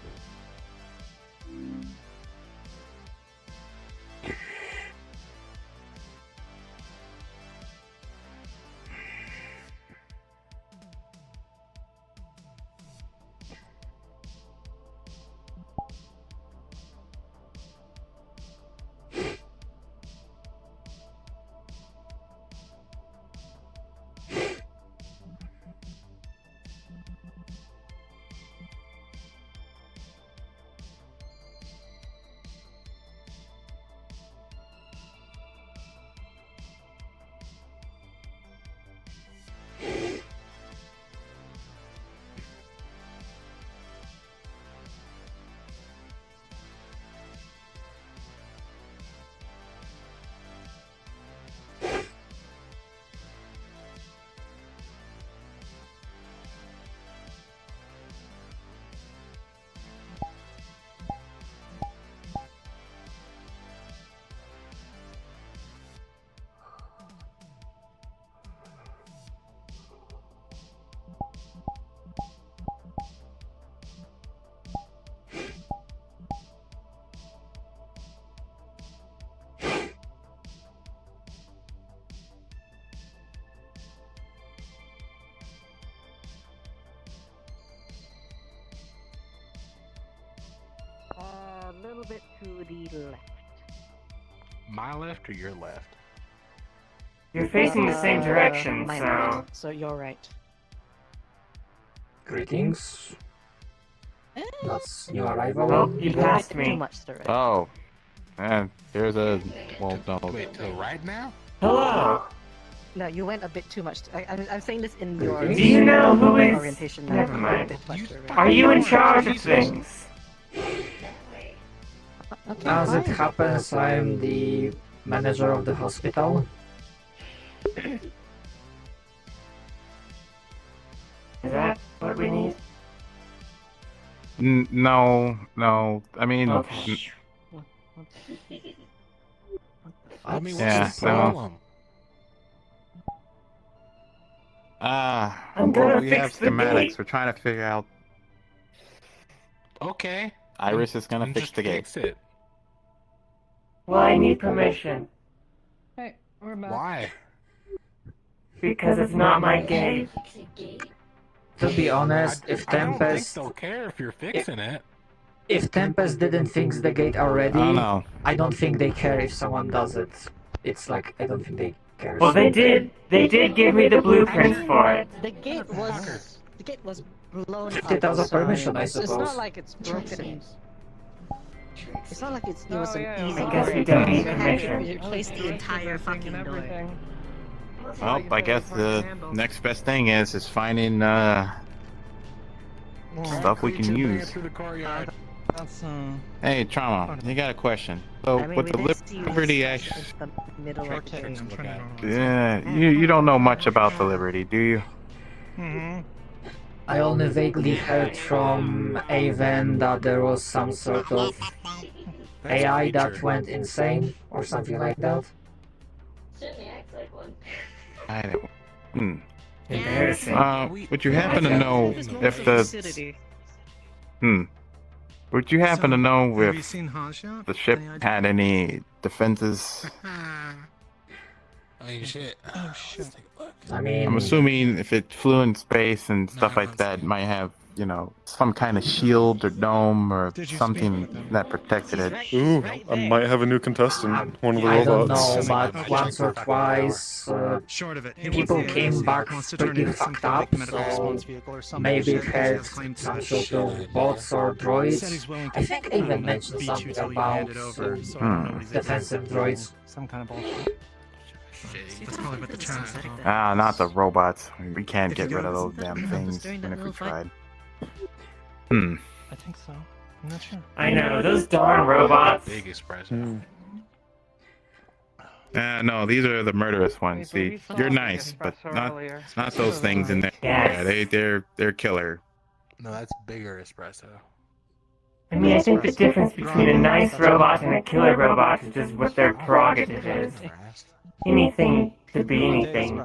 A little bit to the left. My left or your left? You're facing the same direction, My so... left, so you're right. Greetings. That's new arrival. Oh, you passed Too me. much to the right. Oh, man, there's a well, no. Wait, to the right now? Hello! No, you went a bit too much. I'm saying this in your Do you know who is... orientation. Never a mind. bit much to the right. Are you in charge of things? Okay, As it fine. happens, I am the manager of the hospital. Is that what we need? No. I mean, Okay. I mean, what's yeah, the problem? I'm gonna well, we have fix the schematics. gate. We're trying to figure out. Okay. Iris is gonna then fix just the gate. Fix it. Well, I need permission. Hey, we're back. Why? Because it's not my gate. To be honest, if I don't think Tempest, they'll care if you're fixing it. if Tempest didn't fix the gate already, Oh no. I don't think they care if someone does it. It's like I don't think they care. Well, they did. They did give me the blueprints for it. The gate was blown up. It has a permission, I It's not suppose. like it's broken. It's not like it was an easy. I guess we don't need You had to permission. replace the entire fucking door. Well, I guess the next best thing is finding stuff we can use. Through the courtyard. That's, Hey, Trauma, you got a question. So, I mean, with we the did see Liberty this action, in the middle of the I'm trying to yeah, you don't know much about the Liberty, do you? Mm-hmm. I only vaguely heard from Aven that there was some sort of AI that went insane or something like that. Certainly acts like one. I don't. Hmm. Embarrassing. Would you happen to know if the? Would you happen to know Have you if seen Haj yet? the ship had any defenses? Oh shit. Oh shit. I mean, I'm assuming if it flew in space and stuff like that, it might have, you know, some kind of shield or dome or something that protected it. Ooh, I might have a new contestant. One of the I don't robots. know, but once or twice Short of it, he people was came back wants to turn pretty into some fucked kind of up, like medical so response vehicle or something. maybe it Shit, had claim to some that sort shit. of bots or He said droids. he's willing I to think Aven mentioned beat you something till you about hand it over, so nobody's defensive able to- droids. Some kind of bullshit. That's probably what the chance is. Ah, not the robots. We can't If get you rid of go- those damn things, during even that if we little fight. tried. Hmm. I think so. I'm not sure. I know, those darn robots. Big espresso. No, these are the murderous ones. Wait, but we See, saw you're the nice, but espresso not earlier. those things in there. Yes. Yeah, they're killer. No, that's bigger espresso. I mean, I think the difference between a nice robot and a killer robot is just what their prerogative is. Anything could be anything.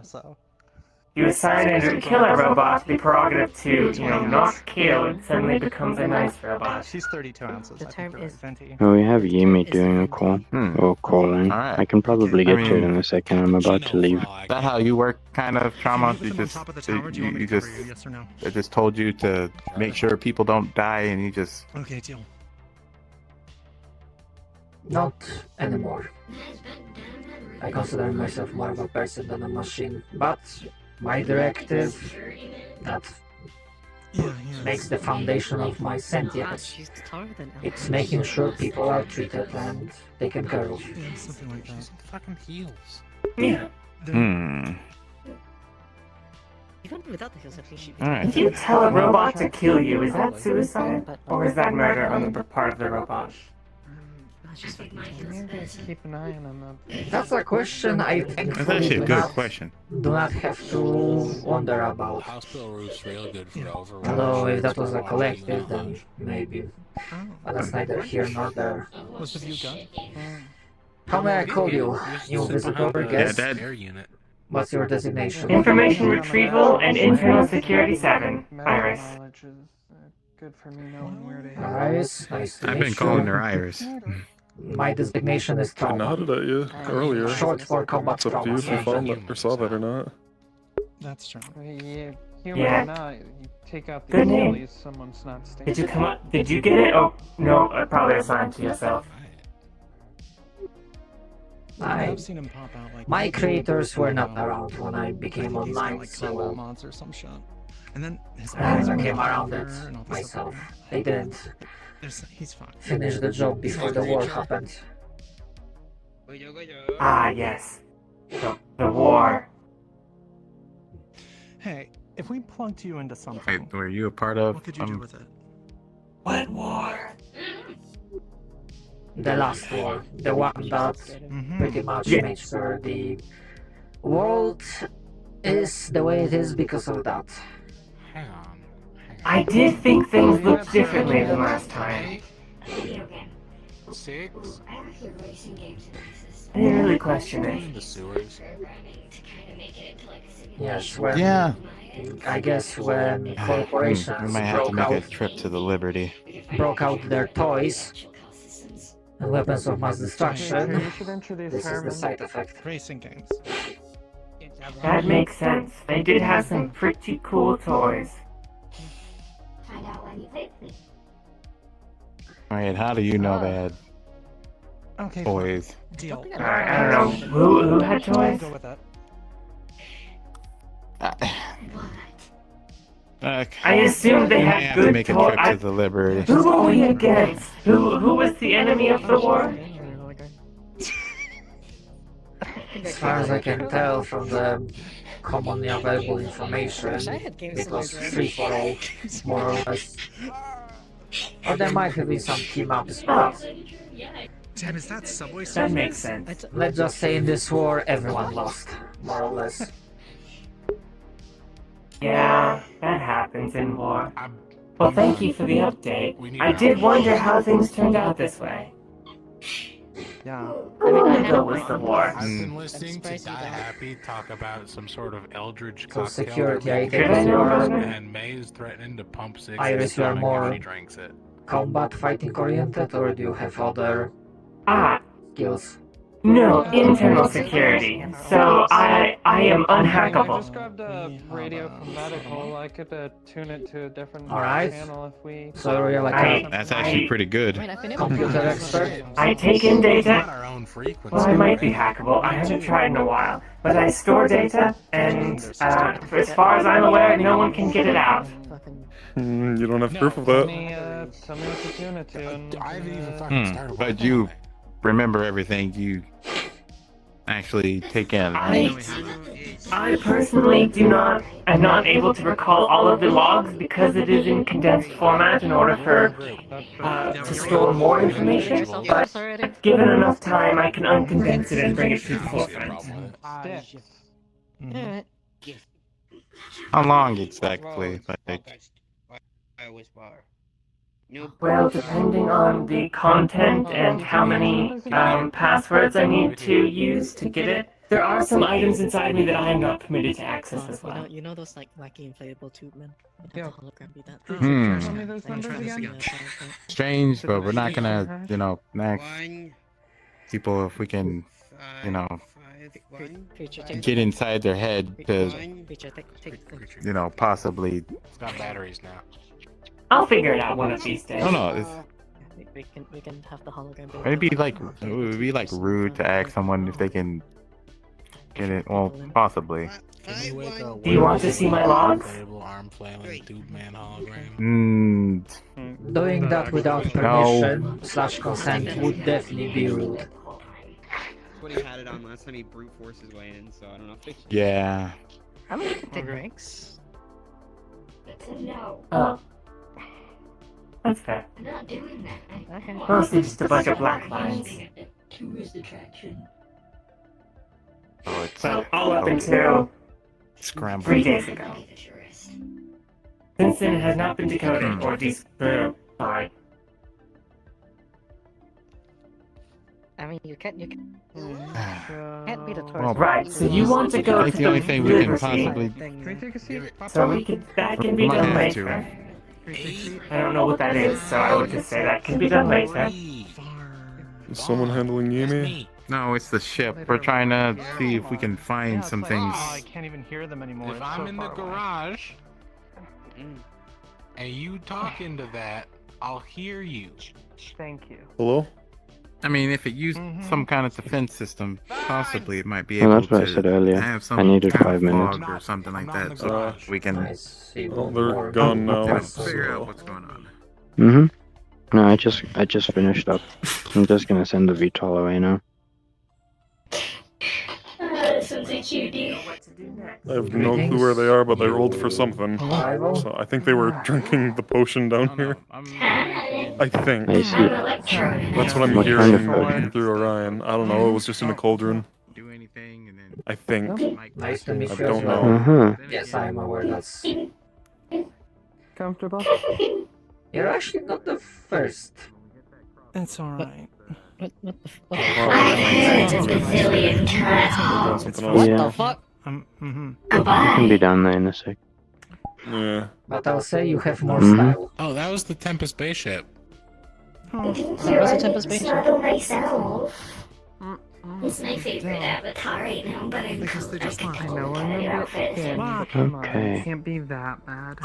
You assign a killer robot the prerogative to, not kill, it suddenly becomes a nice robot. She's 32 ounces. The term is Venti. Well, we have Yumi doing a call. Or calling. Alright. I can probably get I to it mean, in a second. I'm about to leave. Is that how you work, kind of, Trauma? You just, you just, Yes or no? I just told you to make sure people don't die, and you just. Okay, deal. Not anymore. I consider myself more of a person than a machine, but my directive that makes the foundation of my sentience. It's making sure people are treated and taken care of. Yeah, something like that. Fucking heals. Yeah. Even without the heals, I think she'd be. Alright. If you tell a robot to kill you, is that suicide? Or is that murder on the part of the robot? Keep an eye on them. That's a question I think That's actually a good question. do not have to wonder about. Hospital roof's real good for overall. Although if that was a collective, then maybe. But that's neither here nor there. What's the view gun? How may I call you? New visitor, guest? Yeah, air unit. What's your designation? Information retrieval and internal security 7. Iris. Knowledge is good for me knowing where to Iris, nice to I've meet been calling you. her Iris. My designation is I Trauma. nodded at you earlier. Short for combat It's up to you if you found that or saw that or not. That's true. Yeah. You take out the Good name. Achilles, someone's not staying. Did you come up? Did you get it? Oh, no, probably assigned to yourself. I've seen him pop out like My creators were not around when I became online, like so mods or some shit. And then his I eyes came are around and it all this myself. stuff. They didn't He's fine. finish the job before the war happened. Ah, yes. The war. Hey, if we plugged you into something, Wait, were you a part of? what could you do with it? What war? The last war, the one that pretty much Yeah. makes sure the world is the way it is because of that. Hang on. I did think things looked differently than last time. 6? I didn't really question it. The sewers. Yes, when Yeah. I guess when corporations We might have to make a broke trip to the Liberty. out their toys and weapons of mass destruction, You should introduce this is the Herman. side effect. Racing games. That makes sense. They did have some pretty cool toys. Find out when you play with me. Alright, how do you know they had Okay. toys? Deal. Alright, I don't know. Who had toys? Go with that. I assumed they We might had have to good make a toys. trip to the Liberty. Who were we against? Who was the enemy of the war? As far as I can tell from the commonly available information, it was free for all, more or less. Or there might have been some team ups, but Damn, is that Subway? That makes sense. let's just say in this war everyone lost, more or less. Yeah, that happens in war. Well, thank you for the update. I did wonder how things turned out this way. Yeah. How long ago was the war? I've been listening to Die Happy talk about some sort of eldritch So cocktail. security they're items I know about are it? And May is threatening to pump 6 Iris, you are if more she drinks it. combat fighting oriented, or do you have other skills? No, internal security. So I am I unhackable. just grabbed a radio from medical. I could tune it to a different Alright. channel if we. So you're like That's actually pretty good. a computer expert? I take in data. Our own frequency. Well, I might be hackable. I haven't tried in a while. But I store data, and as far as I'm aware, no one can get it out. You don't have proof of Tell that. me what to tune it to. And, I haven't even fucking started. But you remember everything you actually take in. I personally am not able to recall all of the logs because it is in condensed format in order to store more information, but given enough time I can uncondense it and bring it to the forefront. Alright. How long exactly? Like, Well, depending on the content and how many passwords I need to use to get it, There are some items inside me that I am not permitted to access as well. You know those like wacky inflatable tube men? Yeah. The hologram be that. Hmm. me those numbers again? Strange, but we're not gonna, ask people if we can, get inside their head to, possibly. It's got batteries now. I'll figure it out one of these days. No, it's, we can have the hologram. it'd be like rude to ask someone if they can get it. Well, possibly. Do you want to see my logs? Arm flailing tube man hologram. Doing that without permission / consent would definitely be rude. That's what he had it on last time he brute forced his way in, so I don't know if Yeah. How many can take ranks? No. Oh. That's fair. I'm not doing that. Okay. Mostly just a bunch of black lines. Tourist attraction. Oh, it's Well, all up until scrambled. 3 days ago. Since then, it has not been decoded or sorry. I mean, you can't be the tourist. Well, Right, so you want to go That's to the only thing we can Liberty. possibly. Can we take a seat? So that can be Might done have later. I don't know what that is, so I would just say that can be done later. Is someone handling Yumi? No, it's the ship. We're trying to see if we can find some things. Oh, I can't even hear them anymore. If It's I'm so in the far away. garage and you talk into that, I'll hear you. Thank you. Hello? I mean, if it used some kind of defense system, possibly it might be Well, able that's what I to said earlier. have some I needed kind 5 of minutes. fog or something like that, so we can Well, they're gone now. figure out what's going on. No, I just finished up. I'm just gonna send the VTOL away now. Sounds like you do. I have no clue where they are, but they rolled for something. So I think they were drinking the potion down here. I think. I see. That's what I'm What kind of hearing potion? through Orion. I don't know, it was just in a cauldron. I think. Nice to meet I you. don't as well. know. Yes, I'm aware that's. Comfortable? You're actually not the first. It's alright. What the What Yeah. fuck? It can be down there in a sec. Yeah. But I'll say you have more Mhm. style. Oh, that was the Tempest Bay ship. What's a Tempest Bay? It's my favorite avatar right now, but I'm Because they just like, I know I'm a bit outfit. thin, but come on, Okay. it can't be that bad.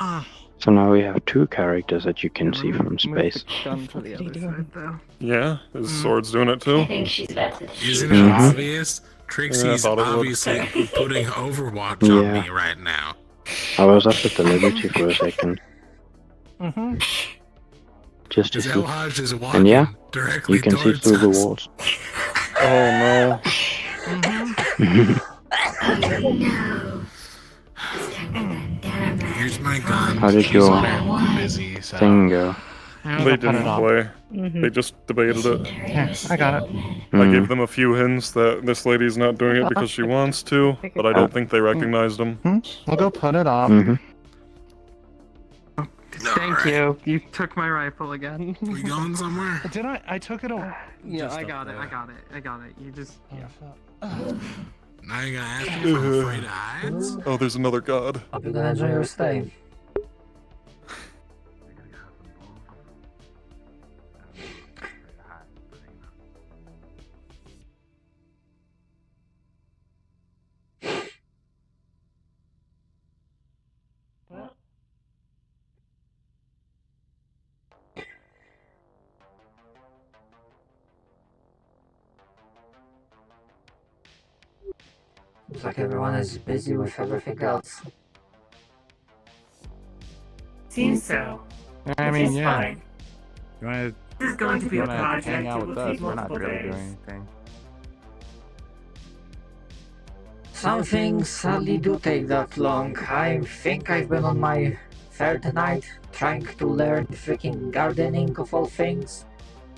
So now we have 2 characters that you can see from space. Gun to the other side, though. Yeah? His sword's doing it too? I think she's about to. Isn't it obvious? Trixie's thought it would. obviously putting Overwatch on Yeah. me right now. I was up at the Liberty for a second. Just to Because see. Elhaj is walking And yeah, directly you can see towards through the us. walls. Oh no. Here's my gun. How did your I'm busy, so. thing go? They didn't play. They just debated it. Here, I got it. I gave them a few hints that this lady's not doing it because she wants to, but I don't think they recognized them. We'll go put it up. Thank you. You took my rifle again. We going somewhere? Did I? I took it away. Yeah, I got it. I got it. You just. Yeah. Now you gotta ask me if I'm afraid of heights? Oh, there's another god. Hope you gonna enjoy your stay. Looks like everyone is busy with everything else. Seems so. I Which mean, is yeah. fine. You wanna, This is going to be a wanna project hang that out will with take us? We're not multiple really days. doing anything. Some things sadly do take that long. I think I've been on my 3rd night trying to learn freaking gardening of all things.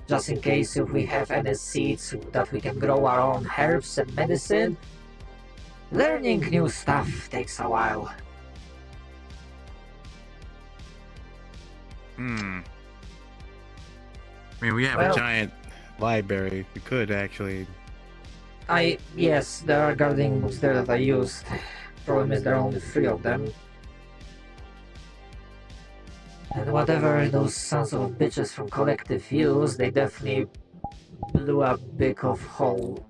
Just in case if we have any seeds that we can grow our own herbs and medicine. Learning new stuff takes a while. I mean, we have Well- a giant library. We could actually Yes, there are guarding books there that I used. Problem is there are only 3 of them. And whatever those sons of bitches from Collective use, they definitely blew a big of hole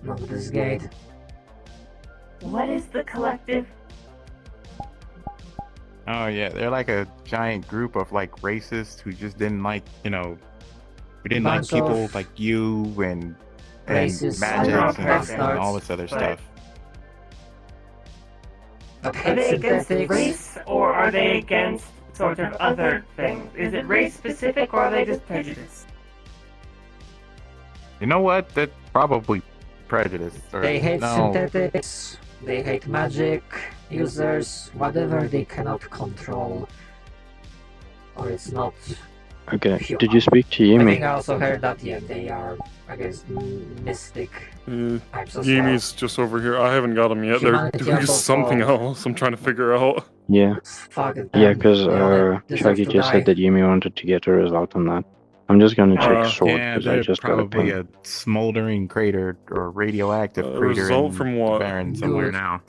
on this gate. What is the Collective? Oh yeah, they're like a giant group of like racists who just didn't like, we didn't like people like you and magics and all this other stuff. Are they against race, or are they against sort of other things? Is it race specific, or are they just prejudiced? You know what? That's probably prejudice. They hate synthetics, they hate magic users, whatever they cannot control. Or it's not. Okay, pure. did you speak to I Yimi? think I also heard that, yeah, they are against mystic types of Yimi's just over here. I haven't got him yet. They're Humanity doing above something all. else. I'm trying to figure out. Yeah. Fuck it, Yeah, then. because They all deserve Shaggy to just said die. that Yimi wanted to get a result on that. I'm just gonna check sword Yeah, because I they're just got a probably ping. a smoldering crater or radioactive crater result in from what? Barrens somewhere Good. now.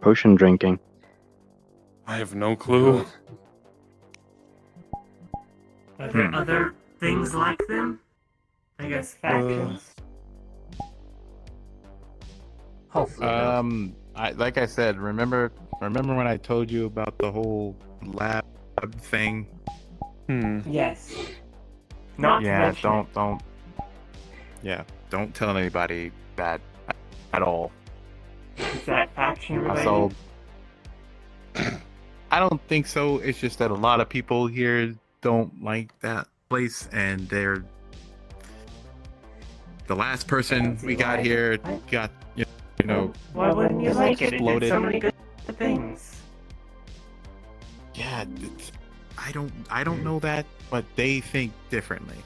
Potion drinking. I have no clue. Are there other things like them? I guess factions. Hopefully. Like I said, remember when I told you about the whole lab thing? Yes. Not to Yeah, mention don't tell anybody that at all. Is that faction related? So, I don't think so. It's just that a lot of people here don't like that place, and they're the last person we got here got Why wouldn't you like it? It did exploded. so many good things. Yeah, I don't know that, but they think differently.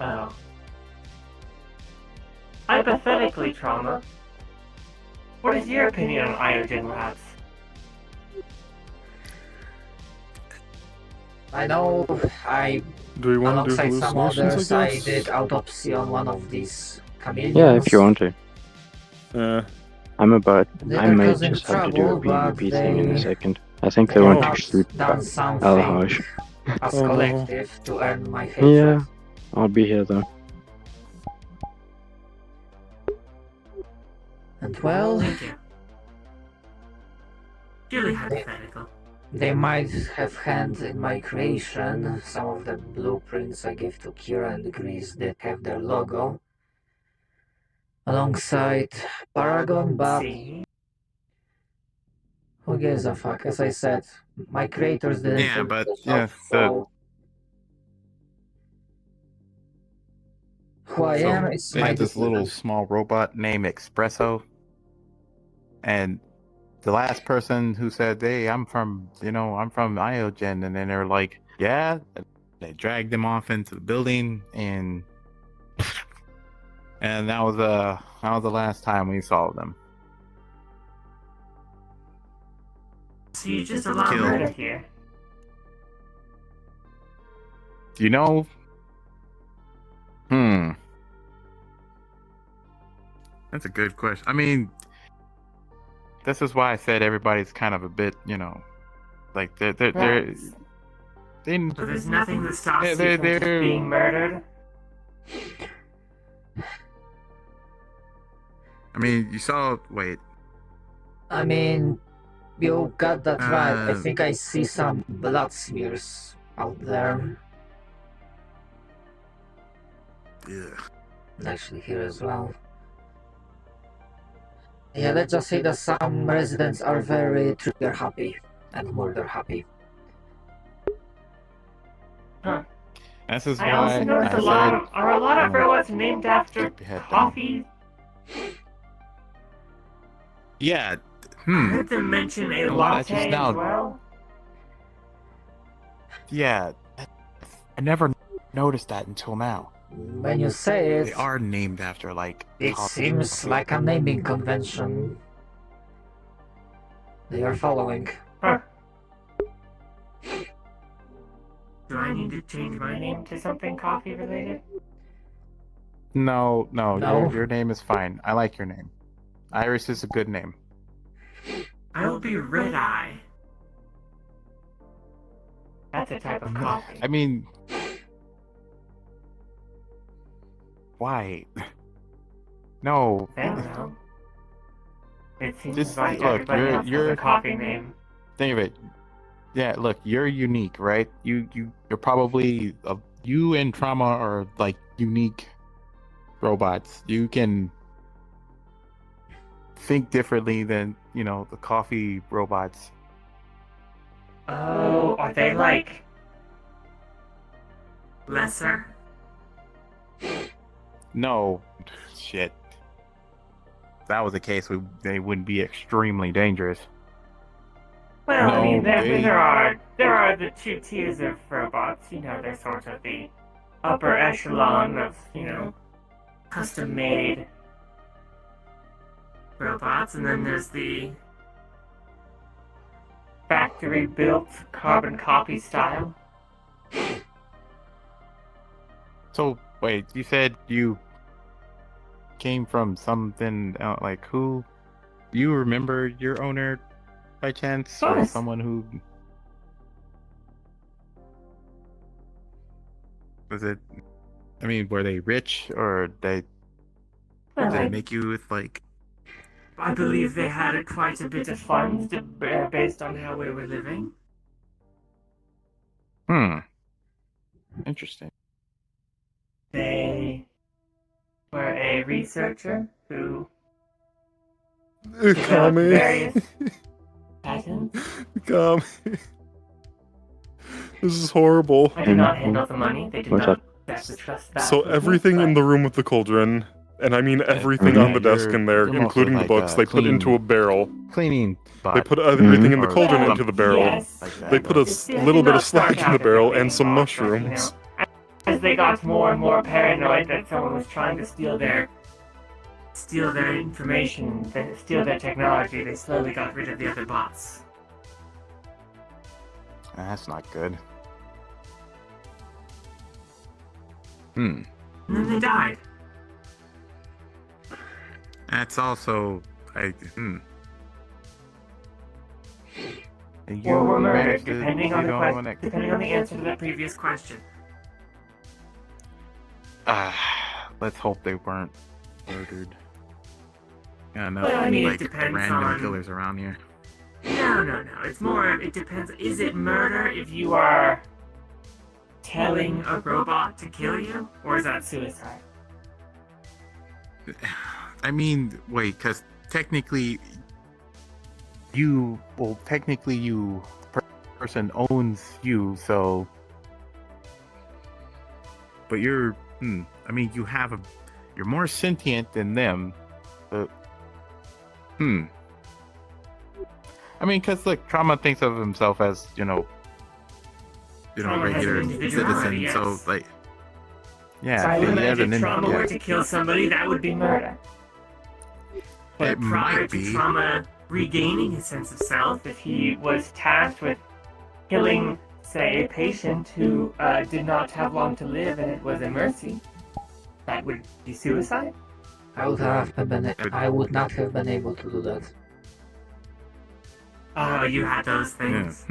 Oh. Hypothetically, Trauma. What is your opinion on Iogen Labs? I know Do we want to do alongside some hallucinations, others, I I guess? did autopsy on one of these chameleons. Yeah, if you want to. I'm about. They I were might causing just have to do a trouble, but PvP thing in a they- second. I think they they want have to shoot done something Alhaj. as Oh, no. collective to earn my hatred. Yeah, I'll be here though. And well, Thank you. Purely hypothetical. they might have hand in my creation. Some of the blueprints I gave to Kira and Grease did have their logo alongside Paragon, but who gives a fuck? As I said, my creators didn't Yeah, finish but the yeah, job, so who I am is they my had this little decision. small robot named Espresso, and the last person who said, "Hey, I'm from Iogen," and then they're like, "Yeah," they dragged them off into the building, and that was the last time we saw them. So you just allow Killed. murder here. You know? That's a good question. I mean, this is why I said everybody's kind of a bit, like they're So there's nothing that stops you from just being murdered? I mean, you saw. Wait. I mean, you got that right. I think I see some blood smears out there. Yeah. Actually, here as well. Yeah, let's just say that some residents are very trigger happy and murder happy. This is I why also noticed I a lot said, are a lot of robots named after keep your head down. coffee. Yeah. I heard them mention a No, that's latte just now- as well. Yeah. I never noticed that until now. When you say it, They are named after like. it seems like a naming convention they are following. Do I need to change my name to something coffee related? No, No. your name is fine. I like your name. Iris is a good name. I will be Red Eye. That's a type of coffee. I mean, why? No. I don't know. It seems Just like look, everybody else has you're a coffee name. Think of it. Yeah, look, you're unique, right? You're probably you and Trauma are like unique robots. You can think differently than the coffee robots. Oh, are they like lesser? No, shit. If that was the case, they wouldn't be extremely dangerous. Well, No, I mean, they- there are the two tiers of robots. They're sort of the upper echelon of custom-made robots, and then there's the factory-built carbon copy style. So, wait, you said you came from something like who? You remember your owner by chance? Or Yes. someone who... Was it... I mean, were they rich, or did they make you with, like... I believe they had quite a bit of funds based on how we were living. Interesting. They were a researcher who Calm developed me. various patents. Calm me. This is horrible. I did not handle the money. They did What's not up? discuss that. So with me, everything in but- the room with the cauldron, and I mean everything on the desk in there, you're mostly including the like, books, they put clean- into a barrel. Cleaning They put everything in the Or cauldron something into the barrel. Yes. like that. They put a little bit of slack in the barrel and some mushrooms. As they got more and more paranoid that someone was trying to steal their information, steal their technology, they slowly got rid of the other bots. That's not good. And then they died. That's also You Or were murdered, managed to- depending you on the don't question, wanna- depending on the answer to that previous question. Let's hope they weren't murdered. Yeah, no, Well, I mean, it like depends random on- killers around here. No. It's more, it depends. Is it murder if you are telling a robot to kill you? Or is that suicide? I mean, wait, because technically, person owns you, so. But you're, I mean, you're more sentient than them, but. I mean, because look, Trauma thinks of himself as, Trauma has an regular individuality, citizen, so yes. like. Yeah, So I would he has imagine an Trauma yeah. were to kill somebody, that would be murder. But It prior might to be. Trauma regaining his sense of self, if he was tasked with killing, say, a patient who did not have long to live and it was a mercy, that would be suicide? I would not have been able to do that. Oh, you had those things.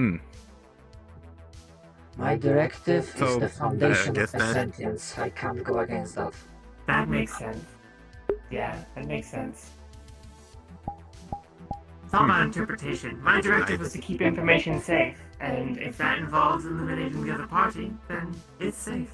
My directive is So, the foundation guess of that- sentience. I can't go against that. That makes sense. Yeah, that makes sense. It's all about interpretation. My directive was to keep information safe, and if that involves eliminating the other party, then it's safe.